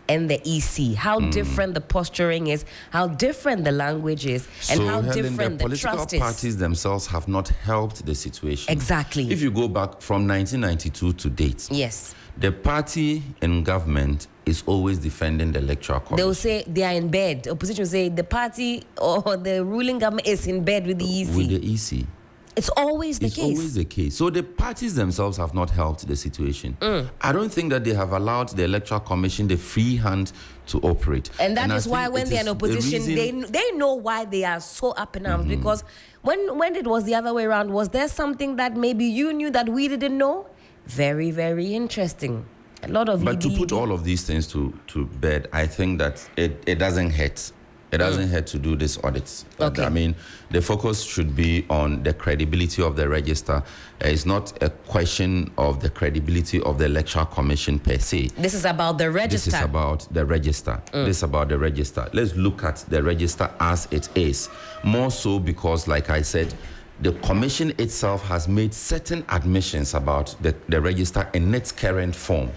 and the EC, how different the posturing is, how different the language is, and how different the trust is. The political parties themselves have not helped the situation. Exactly. If you go back from 1992 to date, yes, the party in government is always defending the Electoral Commission. They will say they are in bed. Opposition will say the party or the ruling government is in bed with the EC. With the EC. It's always the case. It's always the case. So the parties themselves have not helped the situation. I don't think that they have allowed the Electoral Commission the free hand to operate. And that is why when they're in opposition, they know why they are so up in arms. Because when it was the other way around, was there something that maybe you knew that we didn't know? Very, very interesting. A lot of But to put all of these things to bed, I think that it doesn't hurt. It doesn't hurt to do these audits. Okay. I mean, the focus should be on the credibility of the register. It's not a question of the credibility of the Electoral Commission per se. This is about the register. This is about the register. This is about the register. Let's look at the register as it is. More so because, like I said, the commission itself has made certain admissions about the register in its current form.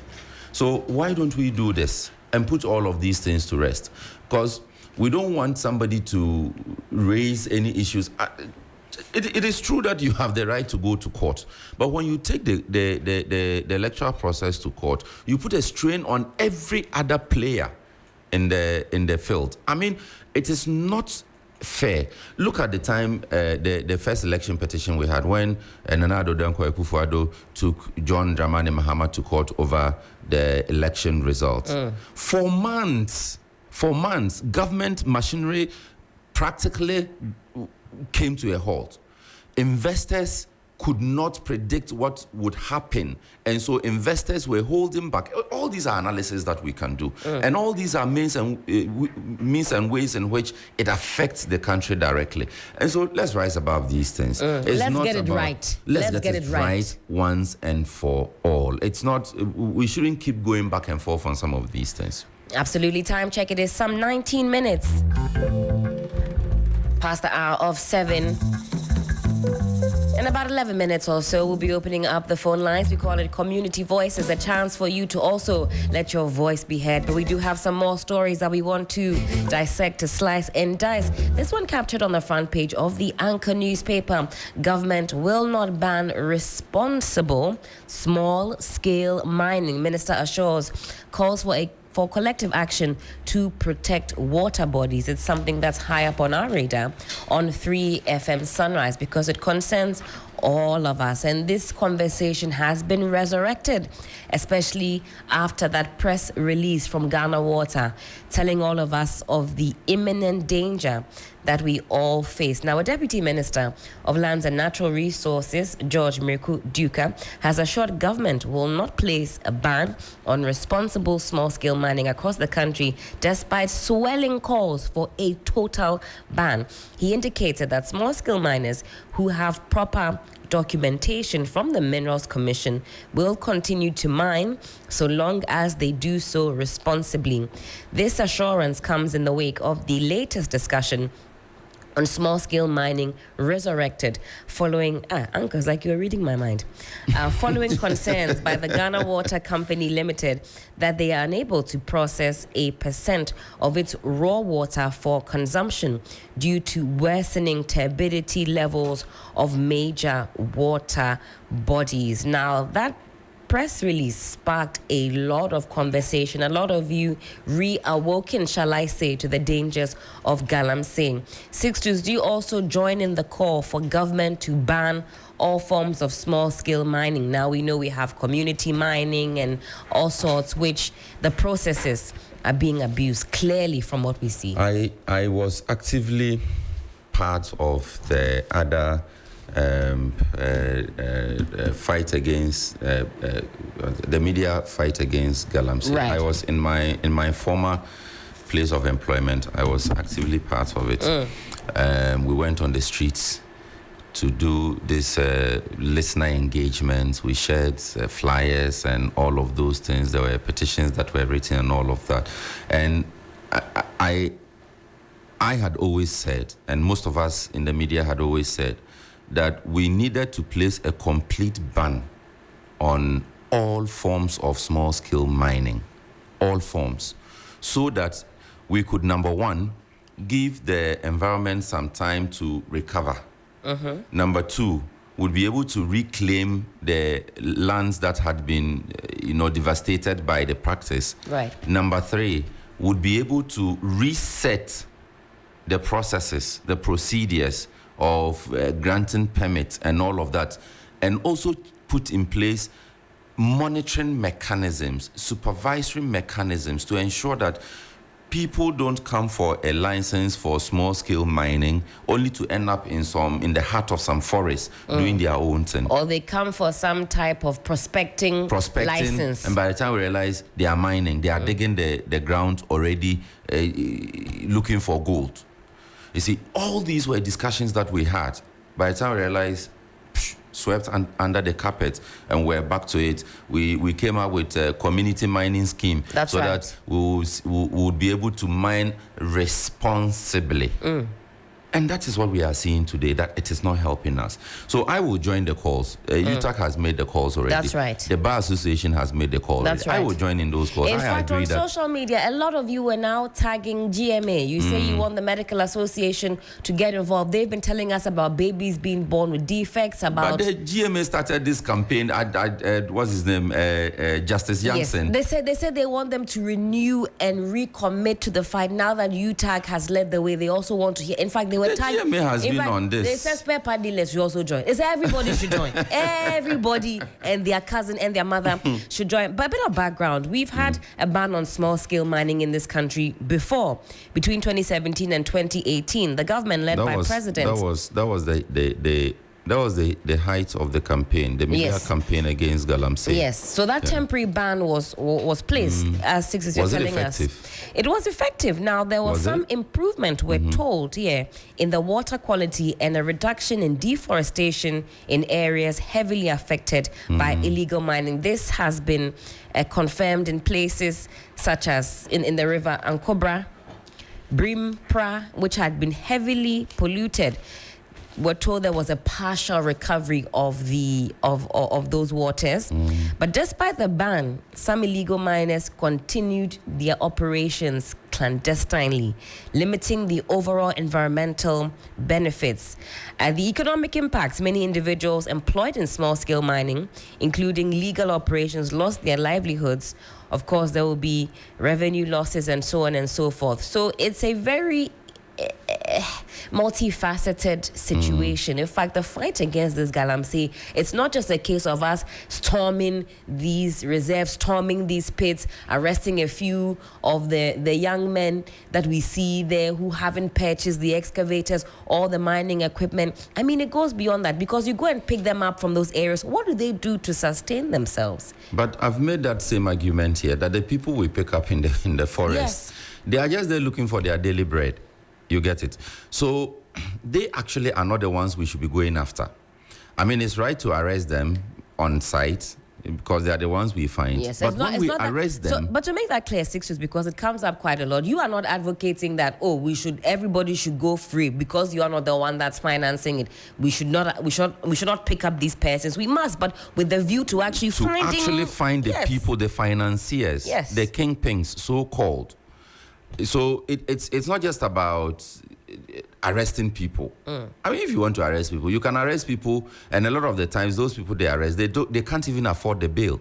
So why don't we do this and put all of these things to rest? Because we don't want somebody to raise any issues. It is true that you have the right to go to court, but when you take the electoral process to court, you put a strain on every other player in the field. I mean, it is not fair. Look at the time, the first election petition we had when Nana Addo Dankwa Akufo-Addo took John Dramani Mahama to court over the election results. For months, government machinery practically came to a halt. Investors could not predict what would happen, and so investors were holding back. All these are analyses that we can do, and all these are means and ways in which it affects the country directly. And so let's rise above these things. Let's get it right. Let's get it right once and for all. It's not. We shouldn't keep going back and forth on some of these things. Absolutely. Time check. It is some 19 minutes past the hour of 7. In about 11 minutes or so, we'll be opening up the phone lines. We call it Community Voices, a chance for you to also let your voice be heard. But we do have some more stories that we want to dissect, to slice and dice. This one captured on the front page of the Anchor newspaper. Government will not ban responsible small-scale mining. Minister assures calls for collective action to protect water bodies. It's something that's high up on our radar on 3FM Sunrise because it concerns all of us. And this conversation has been resurrected, especially after that press release from Ghana Water telling all of us of the imminent danger that we all face. Now, a Deputy Minister of Lands and Natural Resources, George Miriku Duka, has assured government will not place a ban on responsible small-scale mining across the country, despite swelling calls for a total ban. He indicated that small-scale miners who have proper documentation from the Minerals Commission will continue to mine so long as they do so responsibly. This assurance comes in the wake of the latest discussion on small-scale mining resurrected following, Uncle's like you were reading my mind, following concerns by the Ghana Water Company Limited that they are unable to process 8% of its raw water for consumption due to worsening turbidity levels of major water bodies. Now, that press release sparked a lot of conversation. A lot of you reawoken, shall I say, to the dangers of galamsey. Sixtus, do you also join in the call for government to ban all forms of small-scale mining? Now we know we have community mining and all sorts, which the processes are being abused clearly from what we see. I was actively part of the other fight against the media fight against galamsey. Right. I was in my former place of employment. I was actively part of it. We went on the streets to do this listener engagements. We shared flyers and all of those things. There were petitions that were written and all of that. And I had always said, and most of us in the media had always said, that we needed to place a complete ban on all forms of small-scale mining, all forms, so that we could, number one, give the environment some time to recover. Number two, would be able to reclaim the lands that had been, devastated by the practice. Right. Number three, would be able to reset the processes, the procedures of granting permits and all of that, and also put in place monitoring mechanisms, supervisory mechanisms to ensure that people don't come for a license for small-scale mining only to end up in the heart of some forest doing their own thing. Or they come for some type of prospecting license. And by the time we realize they are mining, they are digging the ground already, looking for gold. You see, all these were discussions that we had. By the time we realized, swept under the carpet, and we're back to it. We came up with a community mining scheme that we would be able to mine responsibly. And that is what we are seeing today, that it is not helping us. So I will join the calls. UTAC has made the calls already. That's right. The Bar Association has made the call That's already. right. I will join in those calls. In fact, on social media, a lot of you are now tagging GMA. You say you want the Medical Association to get involved. They've been telling us about babies being born with defects, about... But the GMA started this campaign, what's his name, Justice Jansen. Yes. They said they want them to renew and recommit to the fight. Now that UTAC has led the way, they also want to hear. In fact, they were GMA has been on this. They said spare part dealers should also join. They said everybody should join. Everybody and their cousin and their mother should join. But a bit of background. We've had a ban on small-scale mining in this country before. Between 2017 and 2018, the government led by President... That was the height of the campaign, the media campaign against Galamsey. Yes, so that temporary ban was placed, as Sixtus is telling us. It was effective. Now, there was some improvement, we're told, in the water quality and a reduction in deforestation in areas heavily affected by illegal mining. This has been confirmed in places such as in the river Ankobra, Brimpra, which had been heavily polluted. We're told there was a partial recovery of those waters. But despite the ban, some illegal miners continued their operations clandestinely, limiting the overall environmental benefits. The economic impacts, many individuals employed in small-scale mining, including legal operations, lost their livelihoods. Of course, there will be revenue losses and so on and so forth. So it's a very multifaceted situation. In fact, the fight against this Galamsey, it's not just a case of us storming these reserves, storming these pits, arresting a few of the young men that we see there who haven't purchased the excavators or the mining equipment. I mean, it goes beyond that, because you go and pick them up from those areas. What do they do to sustain themselves? But I've made that same argument here, that the people we pick up in the forest, they are just there looking for their daily bread. You get it? So they actually are not the ones we should be going after. I mean, it's right to arrest them on site because they are the ones we find. Yes, but when we arrest them... but to make that clear, Sixtus, because it comes up quite a lot, you are not advocating that, everybody should go free because you are not the one that's financing it. We should not pick up these persons. We must, but with the view to actually find the people, the financiers, the kingpins, so-called. So it's not just about arresting people. I mean, if you want to arrest people, you can arrest people, and a lot of the times those people they arrest, they can't even afford the bail.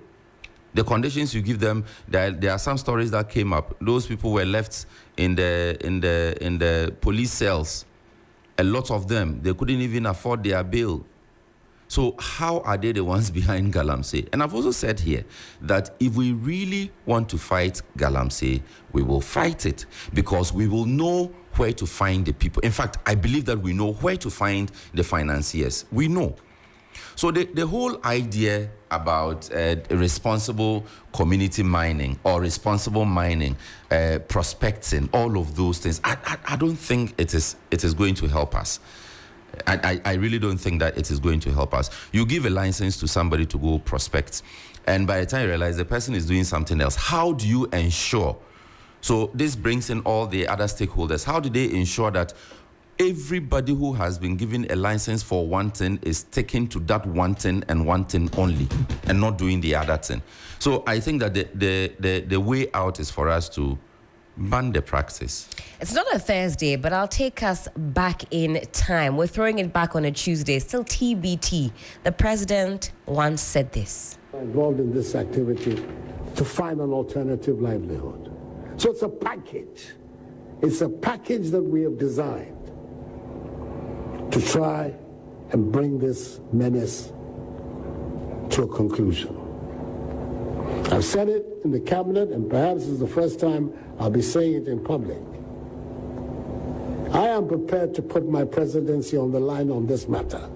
The conditions you give them, there are some stories that came up. Those people were left in the police cells. A lot of them, they couldn't even afford their bail. So how are they the ones behind Galamsey? And I've also said here that if we really want to fight Galamsey, we will fight it because we will know where to find the people. In fact, I believe that we know where to find the financiers. We know. So the whole idea about responsible community mining or responsible mining, prospecting, all of those things, I don't think it is going to help us. I really don't think that it is going to help us. You give a license to somebody to go prospect, and by the time you realize the person is doing something else, how do you ensure? So this brings in all the other stakeholders. How do they ensure that everybody who has been given a license for one thing is sticking to that one thing and one thing only and not doing the other thing? So I think that the way out is for us to ban the practice. It's not a Thursday, but I'll take us back in time. We're throwing it back on a Tuesday, still TBT. The president once said this. Involved in this activity to find an alternative livelihood. So it's a package. It's a package that we have designed to try and bring this menace to a conclusion. I've said it in the cabinet, and perhaps it's the first time I'll be saying it in public. I am prepared to put my presidency on the line on this matter.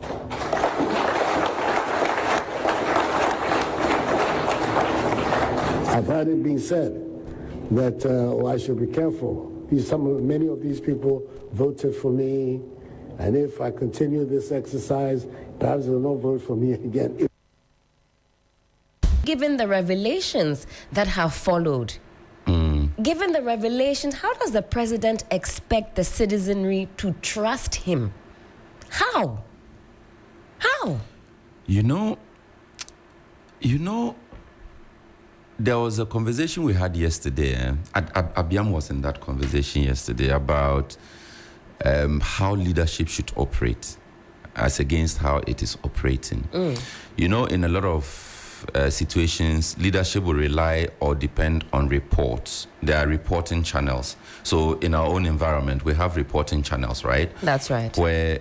I've heard it being said that I should be careful. Many of these people voted for me, and if I continue this exercise, perhaps they'll not vote for me again. Given the revelations that have followed, given the revelations, how does the president expect the citizenry to trust him? How? You know, there was a conversation we had yesterday. Abiam was in that conversation yesterday about how leadership should operate as against how it is operating. You know, in a lot of situations, leadership will rely or depend on reports. There are reporting channels. So in our own environment, we have reporting channels, right? That's right. Where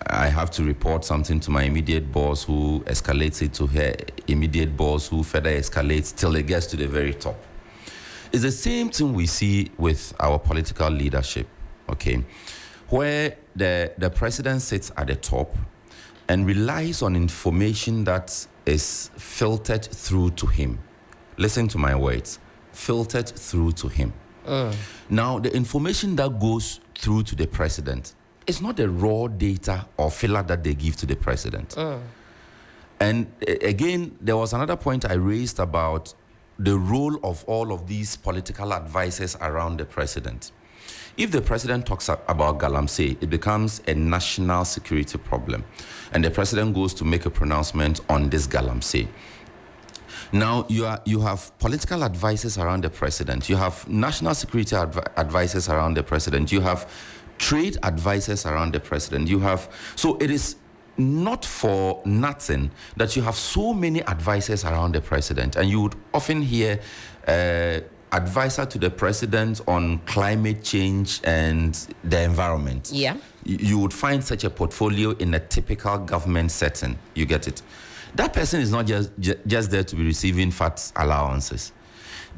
I have to report something to my immediate boss, who escalates it to her immediate boss, who further escalates till it gets to the very top. It's the same thing we see with our political leadership, okay? Where the president sits at the top and relies on information that is filtered through to him. Listen to my words, filtered through to him. Now, the information that goes through to the president is not the raw data or filler that they give to the president. And again, there was another point I raised about the role of all of these political advisors around the president. If the president talks about Galamsey, it becomes a national security problem. And the president goes to make a pronouncement on this Galamsey. Now, you have political advisors around the president. You have national security advisors around the president. You have trade advisors around the president. So it is not for nothing that you have so many advisors around the president. And you would often hear advisor to the president on climate change and the environment. Yeah. You would find such a portfolio in a typical government setting. You get it? That person is not just there to be receiving fat allowances.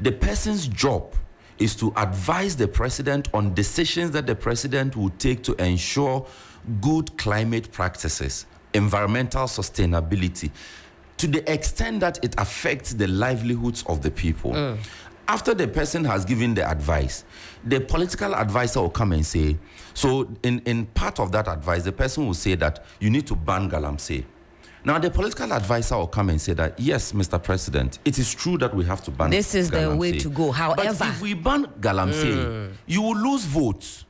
The person's job is to advise the president on decisions that the president will take to ensure good climate practices, environmental sustainability, to the extent that it affects the livelihoods of the people. After the person has given the advice, the political advisor will come and say, so in part of that advice, the person will say that you need to ban Galamsey. Now, the political advisor will come and say that, yes, Mr. President, it is true that we have to ban This is Galamsey. the way to go. However, but if we ban Galamsey, you will lose votes.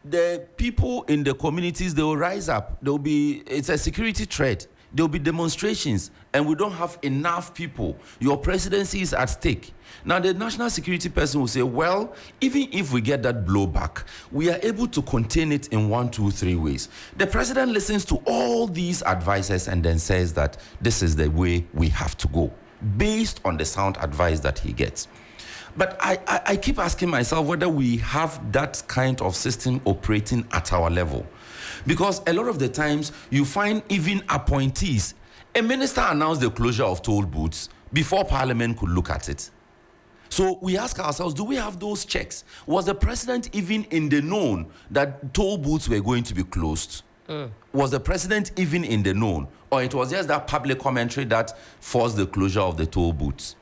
The people in the communities, they will rise up. It's a security threat. There will be demonstrations, and we don't have enough people. Your presidency is at stake. Now, the national security person will say, well, even if we get that blowback, we are able to contain it in 1, 2, 3 ways. The president listens to all these advisors and then says that this is the way we have to go, based on the sound advice that he gets. But I keep asking myself whether we have that kind of system operating at our level. Because a lot of the times, you find even appointees, a minister announced the closure of toll booths before Parliament could look at it. So we ask ourselves, do we have those checks? Was the president even in the known that toll booths were going to be closed? Was the president even in the known? Or it was just that public commentary that forced the closure of the toll booths?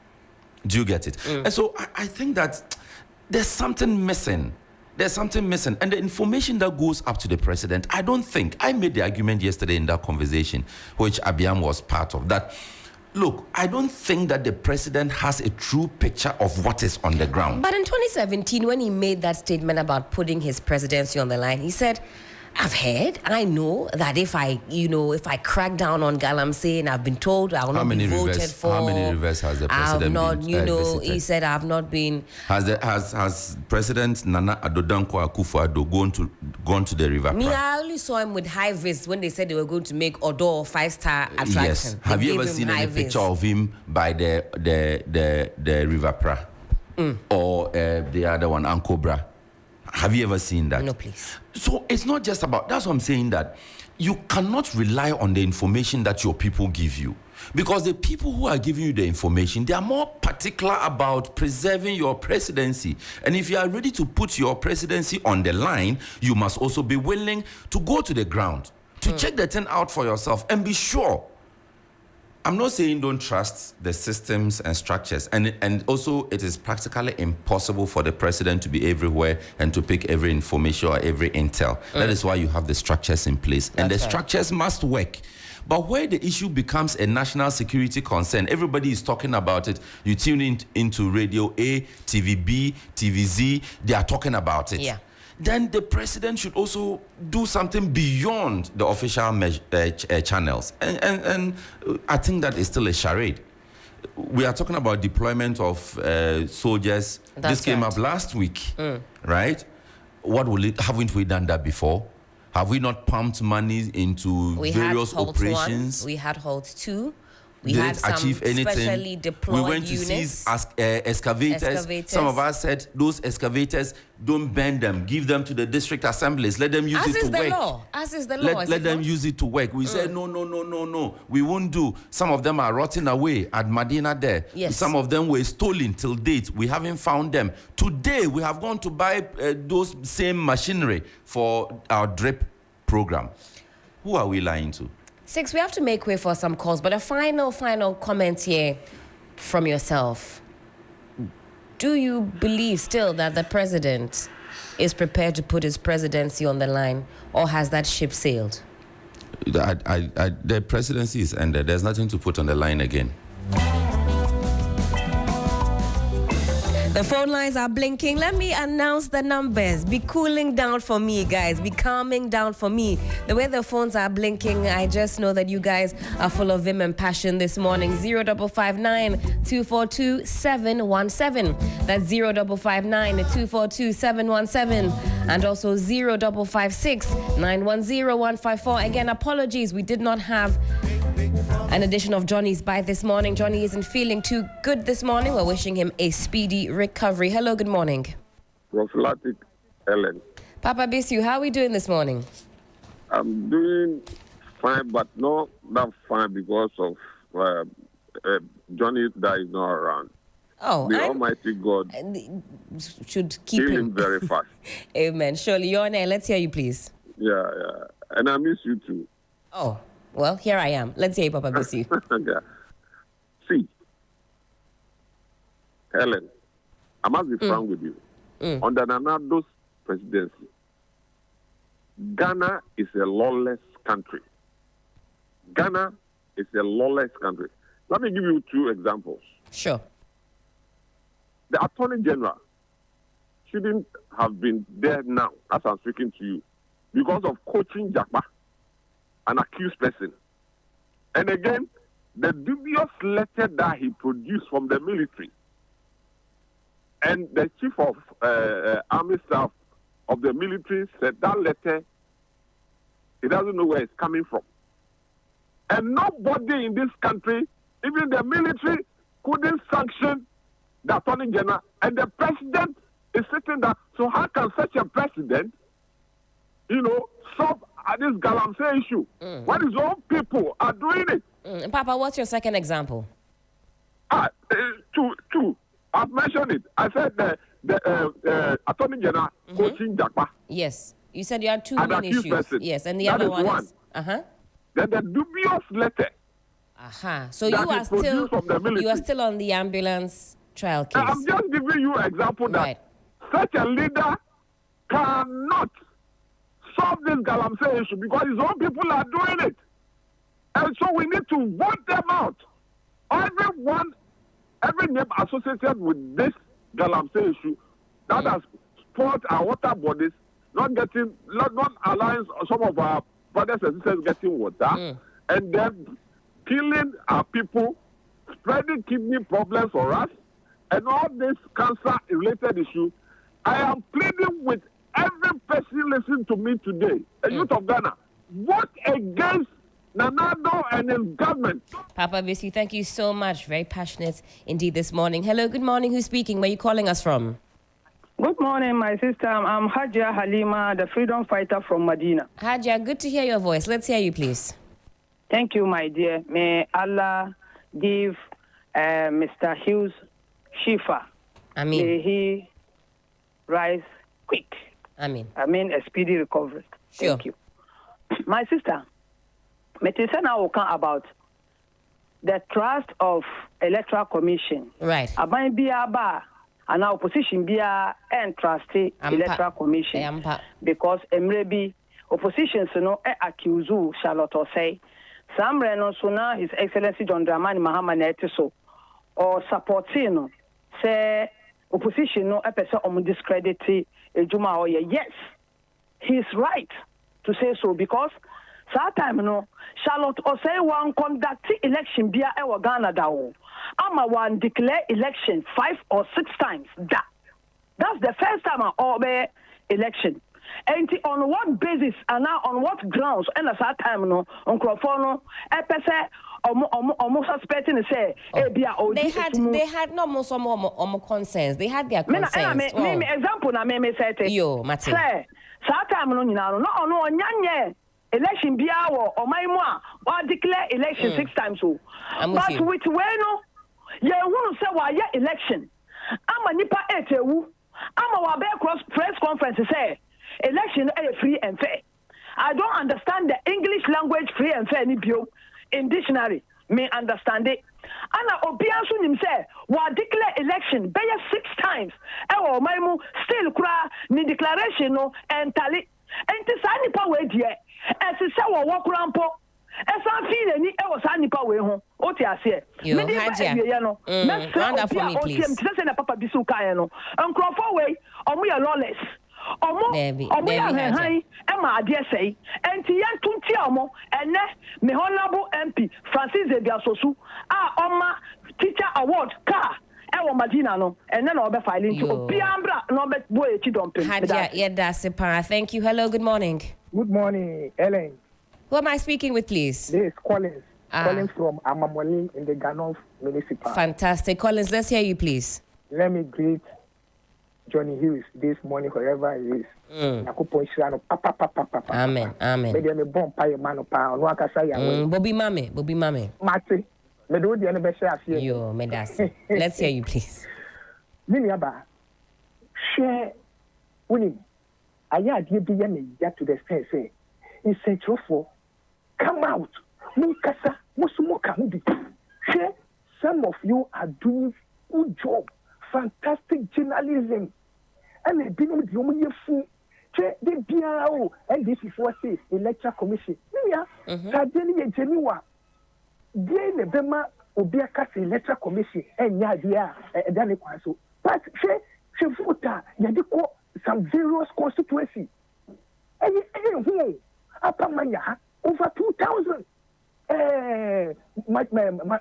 Do you get it? And so I think that there's something missing. There's something missing. And the information that goes up to the president, I made the argument yesterday in that conversation, which Abiam was part of, that, look, I don't think that the president has a true picture of what is on the ground. But in 2017, when he made that statement about putting his presidency on the line, he said, I've heard, I know that if I crack down on Galamsey, and I've been told I will not be voted for. How many rivers has the president visited? He said I've not been. Has President Nana Addo Dankwa Akufo-Addo gone to the river? I only saw him with high vis when they said they were going to make Odo 5-star attraction. Yes. Have you ever seen any picture of him by the river Pra? Or the other one, Ankobra? Have you ever seen that? No, please. So it's not just about, that's what I'm saying, that you cannot rely on the information that your people give you. Because the people who are giving you the information, they are more particular about preserving your presidency. And if you are ready to put your presidency on the line, you must also be willing to go to the ground, to check the thing out for yourself and be sure. I'm not saying don't trust the systems and structures. And also, it is practically impossible for the president to be everywhere and to pick every information or every intel. That is why you have the structures in place. And the structures must work. But where the issue becomes a national security concern, everybody is talking about it. You tune into Radio A, TV B, TV Z, they are talking about it. Yeah. Then the president should also do something beyond the official channels. And I think that is still a charade. We are talking about deployment of soldiers. This came up last week, right? Haven't we done that before? Have we not pumped money into various operations? We had Halt 2. We Did had it some achieve anything? specially deployed We went to units. seize excavators. Some of us said those excavators, don't burn them. Give them to the district assemblies. Let them use it to work. As is the law. Let them use it to work. We said, no. We won't do. Some of them are rotting away at Medina there. Yes. Some of them were stolen till date. We haven't found them. Today, we have gone to buy those same machinery for our drip program. Who are we lying to? Six, we have to make way for some calls, but a final comment here from yourself. Do you believe still that the president is prepared to put his presidency on the line, or has that ship sailed? The presidency is ended. There's nothing to put on the line again. The phone lines are blinking. Let me announce the numbers. Be cooling down for me, guys. Be calming down for me. The way the phones are blinking, I just know that you guys are full of vim and passion this morning. 0559 242 717. That's 0559 242 717. And also 0556 910 154. Again, apologies. We did not have an edition of Johnny's Bite this morning. Johnny isn't feeling too good this morning. We're wishing him a speedy recovery. Hello, good morning. Prophylactic Helen. Papa Bisu, how are we doing this morning? I'm doing fine, but not that fine because of Johnny that is not around. Oh, the Almighty God should keep him very fast. Amen. Surely, you're on air. Let's hear you, please. Yeah. And I miss you too. Oh, well, here I am. Let's hear you, Papa Bisu. Yeah. See, Helen, I must be frank with you. Under Nanado's presidency, Ghana is a lawless country. Ghana is a lawless country. Let me give you two examples. Sure. The Attorney General shouldn't have been there now, as I'm speaking to you, because of coaching Jakpa, an accused person. And again, the dubious letter that he produced from the military, and the chief of army staff of the military said that letter, he doesn't know where it's coming from. And nobody in this country, even the military, couldn't sanction the Attorney General, and the president is sitting there. So how can such a president, solve this Galamsey issue when his own people are doing it? Papa, what's your second example? Two. I've mentioned it. I said the Attorney General coaching Jakpa. Yes. You said you had two main issues. Person. Yes, and the other one is... Then the dubious letter. So you are still on the ambulance trial case. I'm just giving you an example that such a leader cannot solve this Galamsey issue because his own people are doing it. And so we need to vote them out. Every name associated with this Galamsey issue that has spoiled our water bodies, not allowing some of our brothers and sisters getting water, and then killing our people, spreading kidney problems for us, and all this cancer-related issue. I am pleading with every person listening to me today, a youth of Ghana, vote against Nanado and his government. Papa Bisu, thank you so much. Very passionate indeed this morning. Hello, good morning. Who's speaking? Where are you calling us from? Good morning, my sister. I'm Hajia Halima, the freedom fighter from Medina. Hajia, good to hear your voice. Let's hear you, please. Thank you, my dear. May Allah give Mr. Hughes Shifa. Amen. May he rise quick. Amen. I mean, a speedy recovery. Sure. Thank you. My sister, me now will come about the trust of Electoral Commission. Right. Aban biaba and our opposition bia and trust Electoral Commission. Because emrebi opposition so no accuse Charlotte or say some reno so now His Excellency John Dramani Mahama Netiso or supporting say opposition no person on discredit Ejuma or yes, he's right to say so because that time no Charlotte or say one conduct election bia ewa Ghana dawo. Ama one declare election 5 or 6 times. That's the first time I obey election. And on what basis and now on what grounds? And at that time no on Crawford almost suspecting say they had no more concerns. They had their concerns. Me example na me say yo Mati. Say that time no nyina no nyanye election bia wo oman mu a declare election 6 times so. But with when no ye wonu say wa ye election ama nipa etewu ama wa be cross press conference say election is free and fair. I don't understand the English language free and fair ni bio in dictionary me understand it. Ana obianso nim say wa declare election be 6 times e wo man mu still kura ni declaration no entally enti sa nipa we die esi say wo kura mpo esa feel ni e wo sa nipa we ho o ti ase me dey Hajia no round up for me please say na papa bisu kan no nkrofo we omo ye lawless omo ya han e ma ade sei enti yan tunti omo ene me honorable MP Francis Ebiasosu a oma teacher award car e wo Medina no ene na obe filing to obiambra na obe boy chi dompe Hajia Yedasipa. Thank you. Hello, good morning. Good morning, Helen. Who am I speaking with, please? This is Collins. Calling from Amamoli in the Ghanaian municipal. Fantastic. Collins, let's hear you, please. Let me greet Johnny Hughes this morning, wherever he is. Amen. Amen. Bobby Mame. Mate. Yo, Medasi. Let's hear you, please. Niniaba, share winning. I had you be to the sense, say, in Central for come out. Mukasa, Musumoka, share. Some of you are doing good job, fantastic journalism, and they've been with you food. The BRO and this is what says Electoral Commission. Yeah, Sadeni and Genua. They never Obiakas Electoral Commission and Yadia and Danikwaso. But she voted Yadiko some various constituency. And here, Apamaya over 2,000.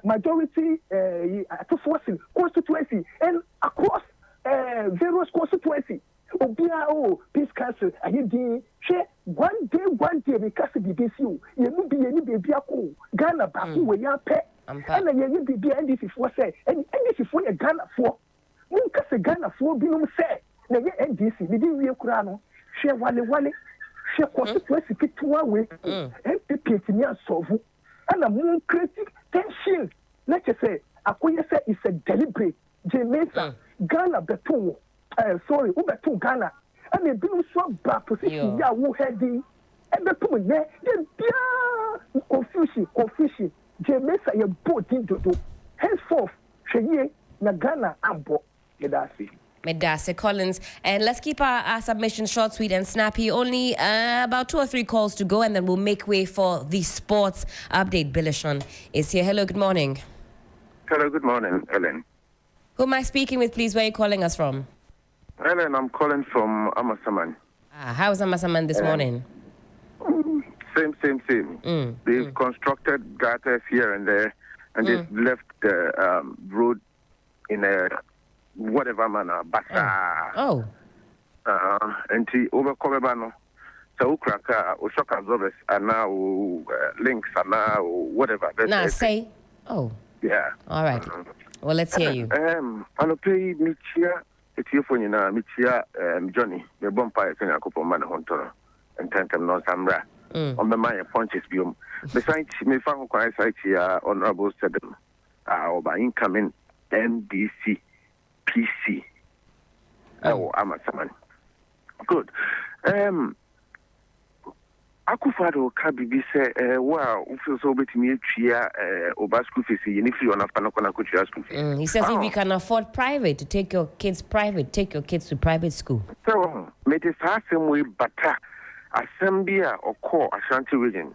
Majority to forcing constituency and across various constituency. Obiao peace council ayedi she one day because the BBC you no be any baby ako Ghana back we ya pe and ye be NDC for say and NDC for Ghana for mun ka se Ghana for bi no say na ye NDC bi di wie kura no she wale she constituency pitwa we MPP tini asovu and mun critic tension let's say akoye say is a deliberate Jamaica Ghana beton sorry, Ubetu Ghana, and a bit of position, ya who had the and the two there, confusion, Jamaica, your boat into henceforth, Sheye, Nagana, Ambo, Medase Collins. And let's keep our submission short, sweet, and snappy. Only about 2 or 3 calls to go, and then we'll make way for the sports update. Bilishon is here. Hello, good morning. Hello, good morning, Helen. Who am I speaking with, please? Where are you calling us from? Helen, I'm calling from Amasaman. How's Amasaman this morning? Same. They've constructed gutters here and there, and they've left the road in a whatever manner, basa. And the overcover so Kraka, Oshoka Zobes, and now links, and now whatever. Yeah. All right. Well, let's hear you. Anope Michia. It's you for you now, Michia, Johnny, the bumpire thing I could man hunter and tentam no samra. On the Maya punches biome. Besides, me found quite here, Honorable Sedem, by incoming NDC PC. Oh, I'm a man. Good. Akufado Kabibi say, wow, feel so bit me over school fees, if you on after school fees. He says if you can afford private, to take your kids private, take your kids to private school. So, it is same way, but Assembia or core Ashanti region.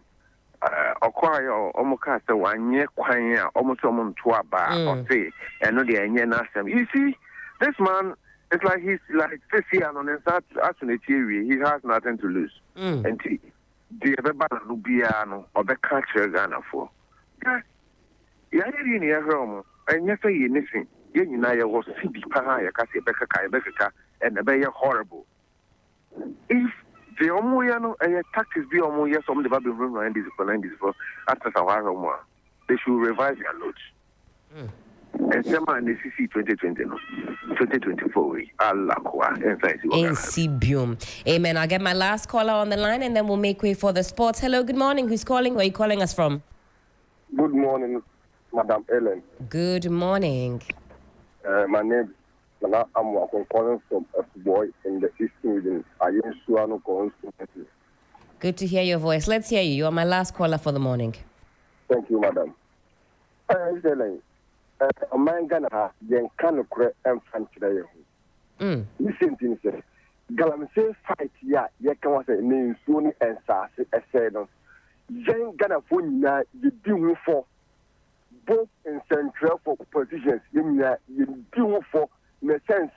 Or choir or almost 1 year, choir, almost someone to a bar or say, and no, the Asian. You see, this man. It's like he's like this year on his theory. He has nothing to lose. And the other Lubiano or the culture Ghana for. Yeah, in your home, and you say anything. You know, was Phoebe Pahaya, Cassia Becca, and the Bay horrible. If the Omoyano and taxes be almost yes, on the Baby room and this for after Sahara, they should revise their notes. And some in the CC 2020, 2024. Amen. I'll get my last caller on the line and then we'll make way for the sports. Hello, good morning. Who's calling? Where are you calling us from? Good morning, Madam Helen. Good morning. My name is I'm calling from a boy in the Eastern region. I am Suano constituency. Good to hear your voice. Let's hear you. You are my last caller for the morning. Thank you, Madam. Helen. A man gonna then can correct and fan today. Listen to me, Galamse fight, yeah, you can say name soon and sassy, a said, Jen gonna phone ya, you do for both in central for politicians, you do for the sense,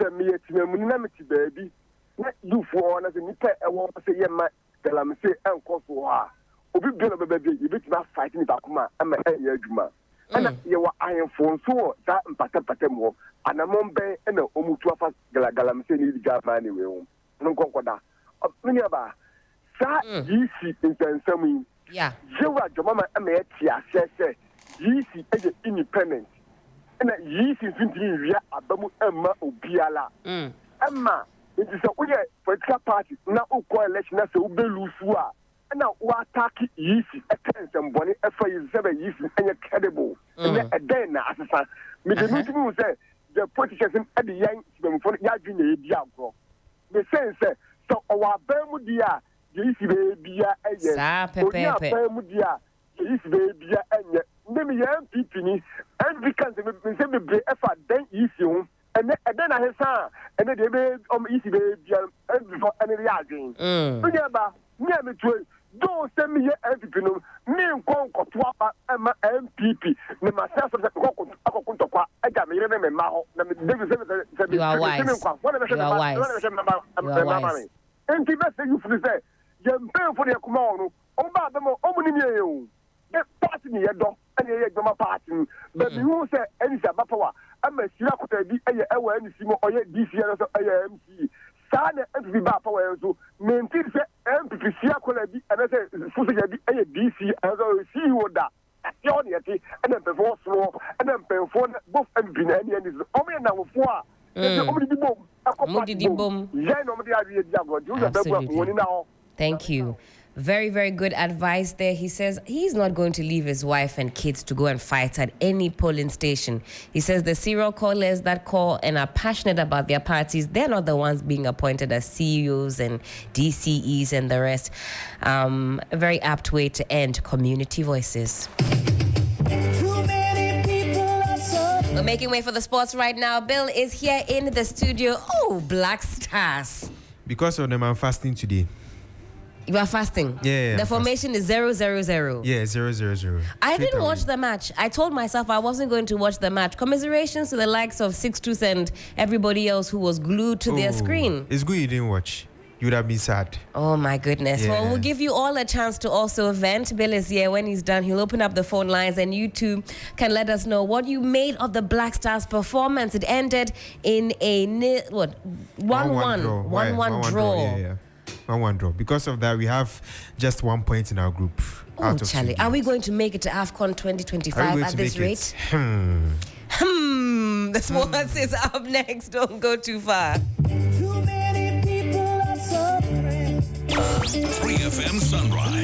send me a monumity, baby. Not you for one as a nipper, I want to say, yeah, my Galamse and Kosoa. Obi Bill, baby, you bet not fighting Bakuma, I'm a Juma. And you were iron phone so that Patamore, and a mombe and a Omutua Galam Seni Gamani will. No concorda. Minyaba, Sa Yisi in Sansami. Yeah. Jewa Jamama Ametia says, Yisi is independent. And Yisi is in Ria Abamu Emma Obiala. Emma, it is a way for a party, now coalition as a Ubelusua. Now, what attack Yeezy, attention, Bonnie, FA7 Yeezy, and a credible. And a day now, as me the meeting will say, the politicians at the young for Yagin Diablo. The sense, so our Bermudia, Yeezy baby, and yes, Bermudia, Yeezy baby, and yet, maybe young people, and because they say, be effort, then Yeezy, and then I saw, and then they made Yeezy baby, and before any Yagin. Never to don't send me MVP. Me and Conco Emma MPP. Me myself as a Conco. I got me remember Mao. You are wise. You are wise. And the best thing you say, you pay for the Kumano. Oba them Omuni. Get party me a dog and a party. But you say, and it's a Bapawa. I'm a Sirakuta, a NCMO or DC or AMC. Sana every Bapawa. So, maintain MPP Siakola and I say, DC as I see you that. And then before slow, and then before both MP and is only now for. Absolutely. Thank you. Very, very good advice there. He says he's not going to leave his wife and kids to go and fight at any polling station. He says the serial callers that call and are passionate about their parties, they're not the ones being appointed as CEOs and DCEs and the rest. A very apt way to end Community Voices. We're making way for the sports right now. Bill is here in the studio. Oh, Black Stars. Because of them, I'm fasting today. You are fasting? Yeah. The formation is 0-0-0. Yeah, 0-0-0. I didn't watch the match. I told myself I wasn't going to watch the match. Commiserations to the likes of Sixtus and everybody else who was glued to their screen. It's good you didn't watch. You would have been sad. Oh, my goodness. Yeah. Well, we'll give you all a chance to also vent. Bill is here. When he's done, he'll open up the phone lines and you two can let us know what you made of the Black Stars performance. It ended in a 1-1 draw. Yeah. 1-1 draw. Because of that, we have just 1 point in our group. Oh, Charlie, are we going to make it to AFCON 2025 at this rate? The sports is up next. Don't go too far. Too many people are suffering. 3FM Sunrise.